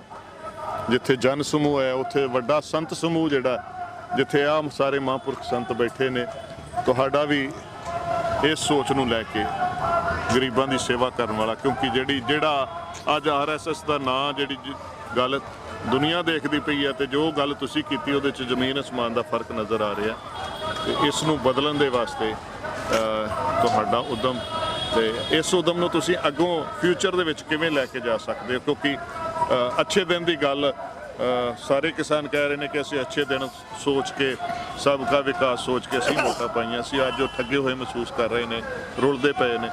ਜਿੱਥੇ ਜਨ ਸਮੂਹ ਹੈ, ਉੱਥੇ ਵੱਡਾ ਸੰਤ ਸਮੂਹ ਜਿਹੜਾ, ਜਿੱਥੇ ਆਮ ਸਾਰੇ ਮਹਾਂਪੁਰਖ ਸੰਤ ਬੈਠੇ ਨੇ, ਤੁਹਾਡਾ ਵੀ ਇਸ ਸੋਚ ਨੂੰ ਲੈ ਕੇ ਗਰੀਬਾਂ ਦੀ ਸੇਵਾ ਕਰਨ ਵਾਲਾ, ਕਿਉਂਕਿ ਜਿਹੜਾ ਅੱਜ RSS ਦਾ ਨਾਂ ਜਿਹੜੀ ਗੱਲ ਦੁਨੀਆ ਦੇਖਦੀ ਪਈ ਹੈ, ਤੇ ਜੋ ਗੱਲ ਤੁਸੀਂ ਕੀਤੀ ਉਹਦੇ 'ਚ ਜ਼ਮੀਨ ਅਸਮਾਨ ਦਾ ਫਰਕ ਨਜ਼ਰ ਆ ਰਿਹਾ। ਤੇ ਇਸ ਨੂੰ ਬਦਲਣ ਦੇ ਵਾਸਤੇ ਤੁਹਾਡਾ ਉਦਮ, ਤੇ ਇਸ ਉਦਮ ਨੂੰ ਤੁਸੀਂ ਅੱਗੋਂ ਫਿਊਚਰ ਦੇ ਵਿੱਚ ਕਿਵੇਂ ਲੈ ਕੇ ਜਾ ਸਕਦੇ ਹੋ? ਕਿਉਂਕਿ ਅੱਛੇ ਦਿਨ ਦੀ ਗੱਲ ਸਾਰੇ ਕਿਸਾਨ ਕਹਿ ਰਹੇ ਨੇ ਕਿ ਅਸੀਂ ਅੱਛੇ ਦਿਨ ਸੋਚ ਕੇ, ਸਭ ਦਾ ਵਿਕਾਸ ਸੋਚ ਕੇ ਅਸੀਂ ਵੋਟਾਂ ਪਾਈਆਂ ਸੀ। ਅੱਜ ਉਹ ਠੱਗੇ ਹੋਏ ਮਹਿਸੂਸ ਕਰ ਰਹੇ ਨੇ, ਰੁਲਦੇ ਪਏ ਨੇ।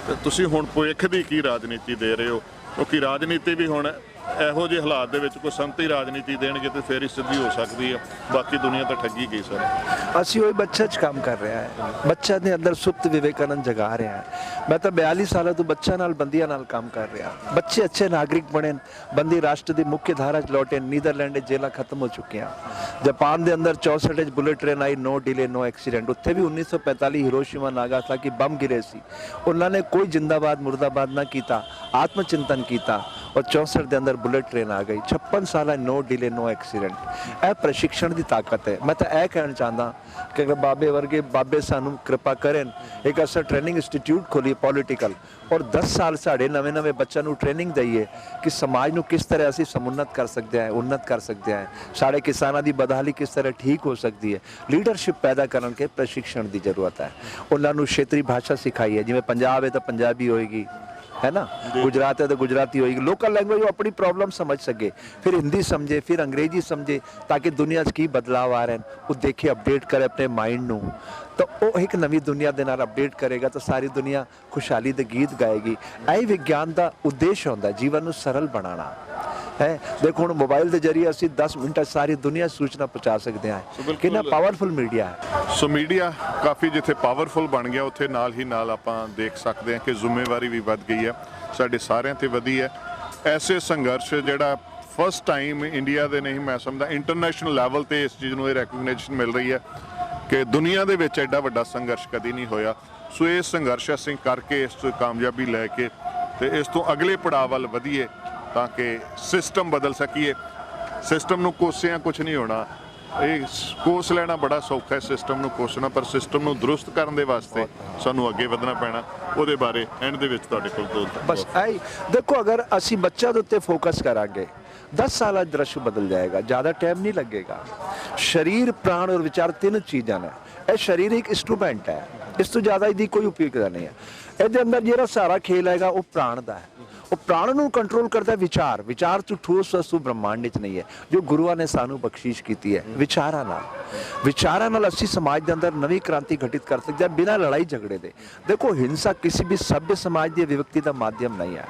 ਤੇ ਤੁਸੀਂ ਹੁਣ ਭਵਿੱਖ ਦੀ ਕੀ ਰਾਜਨੀਤੀ ਦੇ ਰਹੇ ਹੋ? ਕਿਉਂਕਿ ਰਾਜਨੀਤੀ ਵੀ ਹੁਣ ਇਹੋ ਜਿਹੇ ਹਾਲਾਤ ਦੇ ਵਿੱਚ ਕੋਈ ਸੰਤ ਹੀ ਰਾਜਨੀਤੀ ਦੇਣਗੇ ਤੇ ਫੇਰ ਹੀ ਸਿੱਧੀ ਹੋ ਸਕਦੀ ਹੈ। ਬਾਕੀ ਦੁਨੀਆ ਤਾਂ ਠੱਗੀ ਗਈ ਸਰ। ਅਸੀਂ ਉਹ ਬੱਚਾ 'ਚ ਕੰਮ ਕਰ ਰਿਹਾ ਹੈ। ਬੱਚਾ ਦੇ ਅੰਦਰ ਸੁਪਤ ਵਿਵੇਕਾਨੰਦ ਜਗਾ ਰਿਹਾ ਹੈ। ਮੈਂ ਤਾਂ 42 ਸਾਲਾਂ ਤੋਂ ਬੱਚਾ ਨਾਲ, ਬੰਦੀਆਂ ਨਾਲ ਕੰਮ ਕਰ ਰਿਹਾ। ਬੱਚੇ ਅੱਛੇ ਨਾਗਰਿਕ ਬਣੇ, ਬੰਦੀ ਰਾਸ਼ਟਰ ਦੀ ਮੁੱਖ ਧਾਰਾ 'ਚ ਲੌਟੇ। ਨੀਦਰਲੈਂਡ 'ਚ ਜੇਲਾਂ ਖਤਮ ਹੋ ਚੁੱਕੀਆਂ। ਜਾਪਾਨ ਦੇ ਅੰਦਰ 64 'ਚ ਬੁਲੇਟ ਟ੍ਰੇਨ ਆਈ, ਨੋ ਡਿਲੇ ਨੋ ਐਕਸੀਡੈਂਟ। ਉੱਥੇ ਵੀ 1945 ਹਿਰੋਸ਼ੀਮਾ ਨਾਗਾਸਾਕੀ ਬੰਬ ਗਿਰੇ ਸੀ। ਉਹਨਾਂ ਨੇ ਕੋਈ ਜਿੰਦਾਬਾਦ ਮੁਰਦਾਬਾਦ ਨਾ ਕੀਤਾ, ਆਤਮ ਚਿੰਤਨ ਕੀਤਾ। और 64 के अंदर बुलेट ट्रेन आ गई। 56 साल नो डिले नो एक्सीडेंट। यह प्रशिक्षण की ताकत है। मैं तो यह कहना चाहता कि अगर बाबे वर्गे बाबे सानू कृपा करें, एक असा ट्रेनिंग इंस्टीट्यूट खोलिए पॉलिटिकल, और 10 साल साढ़े नवे बच्चों को ट्रेनिंग दईए कि समाज को किस तरह असी समुन्नत कर सकते हैं, उन्नत कर सकते हैं। साढ़े किसानों की बदहाली किस तरह ठीक हो सकती है। लीडरशिप पैदा करने के प्रशिक्षण की जरूरत है। उन्होंने क्षेत्रीय भाषा सिखाई है, जिमें पंजाब है तो पंजाबी होएगी, है ना, गुजरात है तो गुजराती होगी। लोकल लैंग्वेज वो अपनी प्रॉब्लम समझ सके, फिर हिंदी समझे, फिर अंग्रेजी समझे, ताकि दुनिया की बदलाव आ रहे हैं वो देखे, अपडेट करे अपने माइंड नू। तो वो एक नवी दुनिया के नाल अपडेट करेगा तो सारी दुनिया खुशहाली दे गीत गाएगी। यही विज्ञान का उद्देश्य होता है, जीवन को सरल बनाना है। देखो हम मोबाइल के जरिए असी 10 मिनट सारी दुनिया सूचना पहुँचा सकते हैं। कितना पावरफुल मीडिया है। सो मीडिया काफ़ी जिथे पावरफुल बन गया, उत्थे नाल ही नाल आपां देख सकते हैं कि जिम्मेवारी भी वध गई है, साडे सारिਆਂ ते वधी है। ऐसे संघर्ष जिहड़ा फस्ट टाइम इंडिया दे नहीं, मैं समझदा इंटरनेशनल लैवल ते इस चीज़ नूं रैकगनाइजेशन मिल रही है कि दुनिया दे विच एडा वड्डा संघर्ष कदी नहीं होया। सो ये संघर्ष असीं करके इस तो कामयाबी लैके ते इस तो अगले पड़ाव वल वधीए ताकि सिस्टम बदल सकीए। सिस्टम नूं कोसियां कुछ नहीं होना, ਇਹ ਕੋਸ ਲੈਣਾ ਬੜਾ ਸੌਖਾ ਹੈ, ਸਿਸਟਮ ਨੂੰ ਕੋਸਣਾ, ਪਰ ਸਿਸਟਮ ਨੂੰ ਦਰੁਸਤ ਕਰਨ ਦੇ ਵਾਸਤੇ ਸਾਨੂੰ ਅੱਗੇ ਵਧਣਾ ਪੈਣਾ। ਉਹਦੇ ਬਾਰੇ ਐਂਡ ਦੇ ਵਿੱਚ ਤੁਹਾਡੇ ਕੋਲ ਦੋ ਬਸ ਆਈ ਦੇਖੋ, ਅਗਰ ਅਸੀਂ ਬੱਚਾ ਦੇ ਉੱਤੇ ਫੋਕਸ ਕਰਾਂਗੇ 10 ਸਾਲਾਂ ਦ੍ਰਿਸ਼ ਬਦਲ ਜਾਏਗਾ, ਜ਼ਿਆਦਾ ਟਾਈਮ ਨਹੀਂ ਲੱਗੇਗਾ। ਸਰੀਰ, ਪ੍ਰਾਣ ਔਰ ਵਿਚਾਰ ਤਿੰਨ ਚੀਜ਼ਾਂ ਨੇ। ਇਹ ਸਰੀਰ ਇੱਕ ਇੰਸਟਰੂਮੈਂਟ ਹੈ, ਇਸ ਤੋਂ ਜ਼ਿਆਦਾ ਇਹਦੀ ਕੋਈ ਉਪਯੋਗਤਾ ਨਹੀਂ ਹੈ। ਇਹਦੇ ਅੰਦਰ ਜਿਹੜਾ ਸਾਰਾ ਖੇਲ ਹੈਗਾ ਉਹ ਪ੍ਰਾਣ ਦਾ ਹੈ। ਉਹ ਪ੍ਰਾਣ ਨੂੰ ਕੰਟਰੋਲ ਕਰਦਾ ਵਿਚਾਰ। ਵਿਚਾਰ ਚ ਠੋਸ ਵਸਤੂ ਬ੍ਰਹਮਾਂਡ ਵਿੱਚ ਨਹੀਂ ਹੈ, ਜੋ ਗੁਰੂਆਂ ਨੇ ਸਾਨੂੰ ਬਖਸ਼ਿਸ਼ ਕੀਤੀ ਹੈ। ਵਿਚਾਰਾਂ ਨਾਲ ਅਸੀਂ ਸਮਾਜ ਦੇ ਅੰਦਰ ਨਵੀਂ ਕ੍ਰਾਂਤੀ ਘਟਿਤ ਕਰ ਸਕਦੇ ਹਾਂ, ਬਿਨਾਂ ਲੜਾਈ ਝਗੜੇ ਦੇ। ਦੇਖੋ, ਹਿੰਸਾ ਕਿਸੇ ਵੀ ਸਭ्य ਸਮਾਜ ਦੀ ਵਿਵਕਤੀ ਦਾ ਮਾਧਿਅਮ ਨਹੀਂ ਹੈ।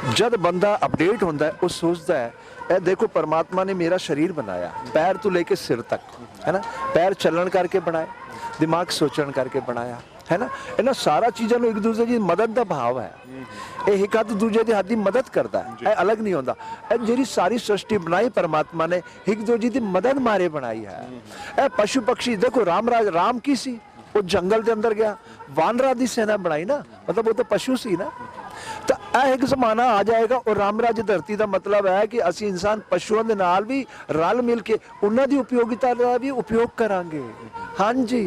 जब बंदा अपडेट होता है, वो सोचता है, ए देखो परमात्मा ने मेरा शरीर बनाया, पैर तो लेके सिर तक, है ना, पैर चलन करके बनाए, दिमाग सोचन करके बनाया, है ना। इन्हां सारा चीज़ों एक दूसरे की मदद का भाव है। ये एक हाथ दूजे के हाथ की मदद करता है, ये अलग नहीं होता। ये जी सारी सृष्टि बनाई परमात्मा ने एक दूजे की मदद मारे बनाई है। ये पशु पक्षी देखो, राम की सी, वो जंगल के अंदर गया, वानरा की सेना बनाई ना, मतलब वो तो पशु सी ना। तो यह एक जमाना आ जाएगा और राम राज धरती का मतलब है कि असी इंसान पशुओं के नाल भी रल मिल के उन्हों की उपयोगिता का भी उपयोग करांगे। हाँ जी,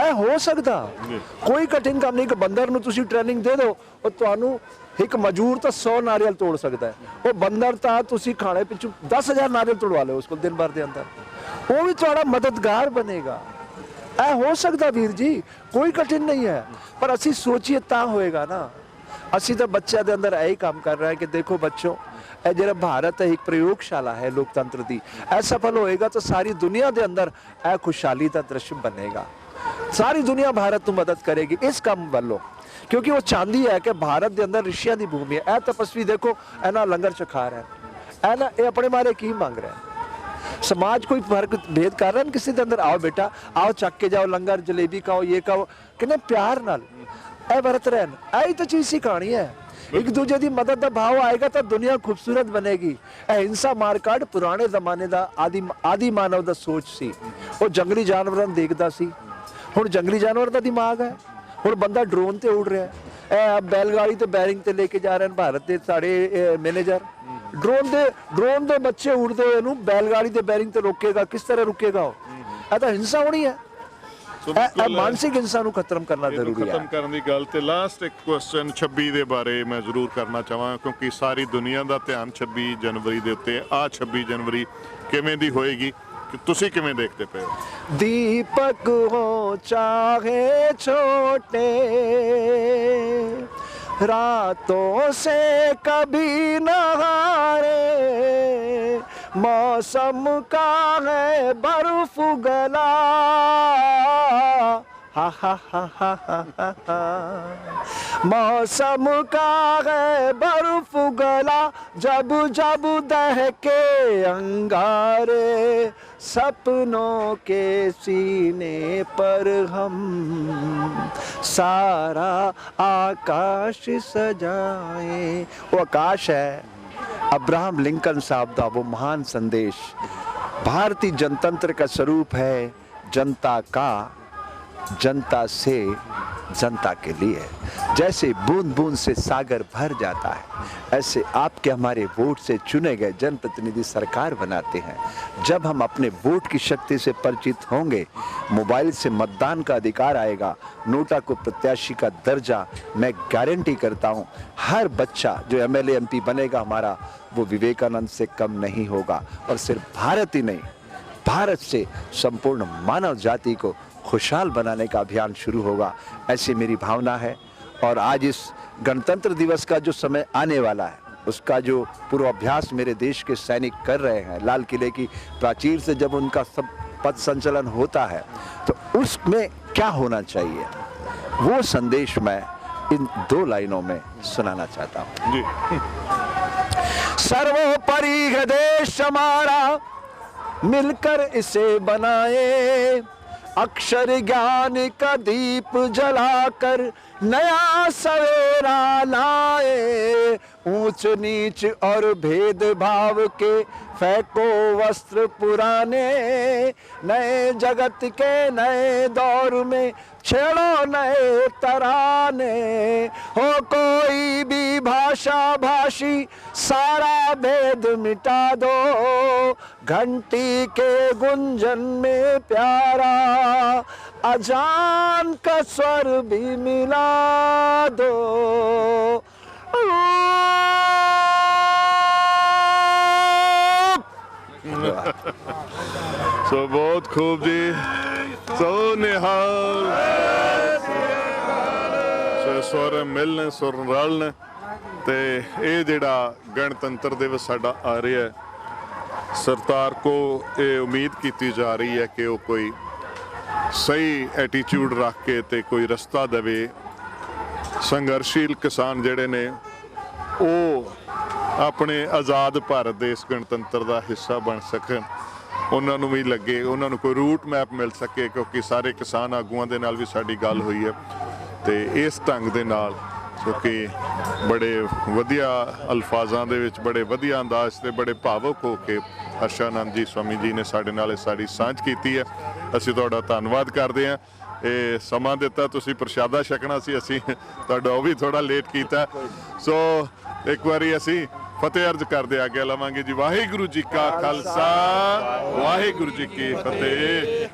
ਇਹ ਹੋ ਸਕਦਾ ਕੋਈ ਕਠਿਨ ਕੰਮ ਨਹੀਂ ਕਿ ਬੰਦਰ ਨੂੰ ਤੁਸੀਂ ਟ੍ਰੇਨਿੰਗ ਦੇ ਦਿਓ ਉਹ ਤੁਹਾਨੂੰ ਇੱਕ ਮਜ਼ਦੂਰ ਤਾਂ 100 ਨਾਰੀਅਲ ਤੋੜ ਸਕਦਾ ਹੈ ਉਹ ਬੰਦਰ ਤਾਂ ਤੁਸੀਂ ਖਾਣੇ ਪਿੱਛੋਂ 10,000 ਨਾਰੀਅਲ ਤੋੜਵਾ ਲਿਓ ਉਸ ਕੋਲ ਦਿਨ ਭਰ ਦੇ ਅੰਦਰ ਉਹ ਵੀ ਤੁਹਾਡਾ ਮਦਦਗਾਰ ਬਣੇਗਾ ਇਹ ਹੋ ਸਕਦਾ ਵੀਰ ਜੀ ਕੋਈ ਕਠਿਨ ਨਹੀਂ ਹੈ ਪਰ ਅਸੀਂ ਸੋਚੀਏ ਤਾਂ ਹੋਏਗਾ ਨਾ ਅਸੀਂ ਤਾਂ ਬੱਚਿਆਂ ਦੇ ਅੰਦਰ ਇਹੀ ਕੰਮ ਕਰ ਰਹੇ ਹਾਂ ਕਿ ਦੇਖੋ ਬੱਚੋ ਇਹ ਜਿਹੜਾ ਭਾਰਤ ਹੈ ਇੱਕ ਪ੍ਰਯੋਗਸ਼ਾਲਾ ਹੈ ਲੋਕਤੰਤਰ ਦੀ ਇਹ ਸਫਲ ਹੋਏਗਾ ਤਾਂ ਸਾਰੀ ਦੁਨੀਆ ਦੇ ਅੰਦਰ ਇਹ ਖੁਸ਼ਹਾਲੀ ਦਾ ਦ੍ਰਿਸ਼ ਬਣੇਗਾ ਸਾਰੀ ਦੁਨੀਆ ਭਾਰਤ ਨੂੰ ਮਦਦ ਕਰੇਗੀ ਇਸ ਕੰਮ ਵੱਲੋਂ ਕਿਉਂਕਿ ਉਹ ਚਾਹੁੰਦੀ ਹੈ ਕਿ ਭਾਰਤ ਦੇ ਅੰਦਰ ਰਿਸ਼ੀਆਂ ਦੀ ਭੂਮੀ ਹੈ ਇਹ ਤਪਸਵੀ ਦੇਖੋ ਇਹਨਾਂ ਲੰਗਰ ਛਕਾ ਰਹੇ ਹਨ ਇਹ ਆਪਣੇ ਮਾਰੇ ਕੀ ਮੰਗ ਰਹੇ ਹਨ समाज कोई फर्क भेद कर रहा है किसी के अंदर आओ बेटा आओ चक के जाओ लंगर जलेबी खाओ ये खाओ कितने प्यार नाल ए वरत रहन आई तो चीज सिखानी है एक दूजे की मदद का भाव आएगा तो दुनिया खूबसूरत बनेगी हिंसा मारकाट पुराने जमाने का आदि मानव का सोच सी वो जंगली जानवरों ਨੂੰ देखता सी हुण जंगली जानवर का दिमाग है हुण बंदा ड्रोन ते उड़ रहा है बैलगाड़ी ते बैरिंग ते लेके जा रहे हैं भारत के साढ़े मैनेजर ड्रोन दे बच्चे उड़ते हुए बैलगाड़ी ते बैरिंग ते रोकेगा किस तरह रुकेगा वो तो हिंसा होनी है मानसिक हिंसा ਨੂੰ ਖਤਮ ਕਰਨਾ ਜ਼ਰੂਰੀ ਹੈ ਖਤਮ ਕਰਨ ਦੀ ਗੱਲ ਤੇ ਲਾਸਟ ਇੱਕ ਕੁਐਸਚਨ 26 ਦੇ ਬਾਰੇ ਮੈਂ ਜ਼ਰੂਰ ਕਰਨਾ ਚਾਹਾਂ ਕਿਉਂਕਿ ਸਾਰੀ ਦੁਨੀਆ ਦਾ ਧਿਆਨ 26 ਜਨਵਰੀ ਦੇ ਉੱਤੇ ਆ 26 ਜਨਵਰੀ ਕਿਵੇਂ ਦੀ ਹੋਏਗੀ ਤੁਸੀਂ ਕਿਵੇਂ ਦੇਖਦੇ ਪਏ ਹੋ दीपक हो चाहे छोटे रातों से कभी न हारे मौसम का है बर्फ गला हा हा हा हा हा हा मौसम का है बर्फ गला जब जब दहके अंगारे सपनों के सीने पर हम सारा आकाश सजाए वो आकाश है अब्राहम लिंकन साहब का वो महान संदेश भारतीय जनतंत्र का स्वरूप है जनता का जनता से जनता के लिए जैसे बूंद बूंद से सागर भर जाता है ऐसे आपके हमारे वोट से चुने गए जनप्रतिनिधि सरकार बनाते हैं जब हम अपने वोट की शक्ति से परिचित होंगे मोबाइल से मतदान का अधिकार आएगा नोटा को प्रत्याशी का दर्जा मैं गारंटी करता हूँ हर बच्चा जो MLA MP बनेगा हमारा वो विवेकानंद से कम नहीं होगा और सिर्फ भारत ही नहीं भारत से संपूर्ण मानव जाति को खुशहाल बनाने का अभियान शुरू होगा ऐसी मेरी भावना है और आज इस गणतंत्र दिवस का जो समय आने वाला है उसका जो पूर्वाभ्यास मेरे देश के सैनिक कर रहे हैं लाल किले की प्राचीर से जब उनका सब पथ संचलन होता है तो उसमें क्या होना चाहिए वो संदेश मैं इन 2 लाइनों में सुनाना चाहता हूँ जी सर्वोपरि है देश हमारा मिलकर इसे बनाए अक्षर ज्ञान का दीप जलाकर नया सवेरा लाए ऊंच नीच और भेदभाव के फेंको वस्त्र पुराने नए जगत के नए दौर में छेड़ो नए तराने हो कोई भी भाषा भाषी सारा भेद मिटा दो घंटी के गुंजन में प्यारा अजान का स्वर भी मिला दो सो बहुत खूब जी सो निहाल स्वर मिलन सुर रलन ते ये जिहड़ा गणतंत्र दिवस साडा आ रहा है सरकार को ये उम्मीद की जा रही है कि वो कोई सही एटीट्यूड रख के ते कोई रस्ता देवे संघर्षशील किसान जिहड़े ने वो अपने आज़ाद भारत दे इस गणतंत्र का हिस्सा बन सकन उन्होंने भी लगे उन्होंने कोई रूट मैप मिल सके क्योंकि सारे किसान आगुआं दे नाल भी साडी गल हुई है तो इस ढंग दे नाल क्योंकि बड़े वधिया अल्फाजां दे विच बड़े वधिया अंदाज से बड़े भावुक होके हर्षानंद जी स्वामी जी ने साडे नाल साडी सांझ कीती है असीं तुहाडा धन्नवाद करदे हां ਇਹ ਸਮਾਂ ਦਿੱਤਾ ਤੁਸੀਂ ਪ੍ਰਸ਼ਾਦਾ ਛਕਣਾ ਸੀ ਅਸੀਂ ਤੁਹਾਡਾ ਉਹ ਵੀ ਥੋੜਾ ਲੇਟ ਕੀਤਾ ਸੋ ਇੱਕ ਵਾਰੀ ਅਸੀਂ ਫਤਿਹ ਅਰਜ਼ ਕਰਦੇ ਆਗੇ ਲਵਾਂਗੇ ਜੀ ਵਾਹਿਗੁਰੂ ਜੀ ਕਾ ਖਾਲਸਾ ਵਾਹਿਗੁਰੂ ਜੀ ਕੀ ਫਤਿਹ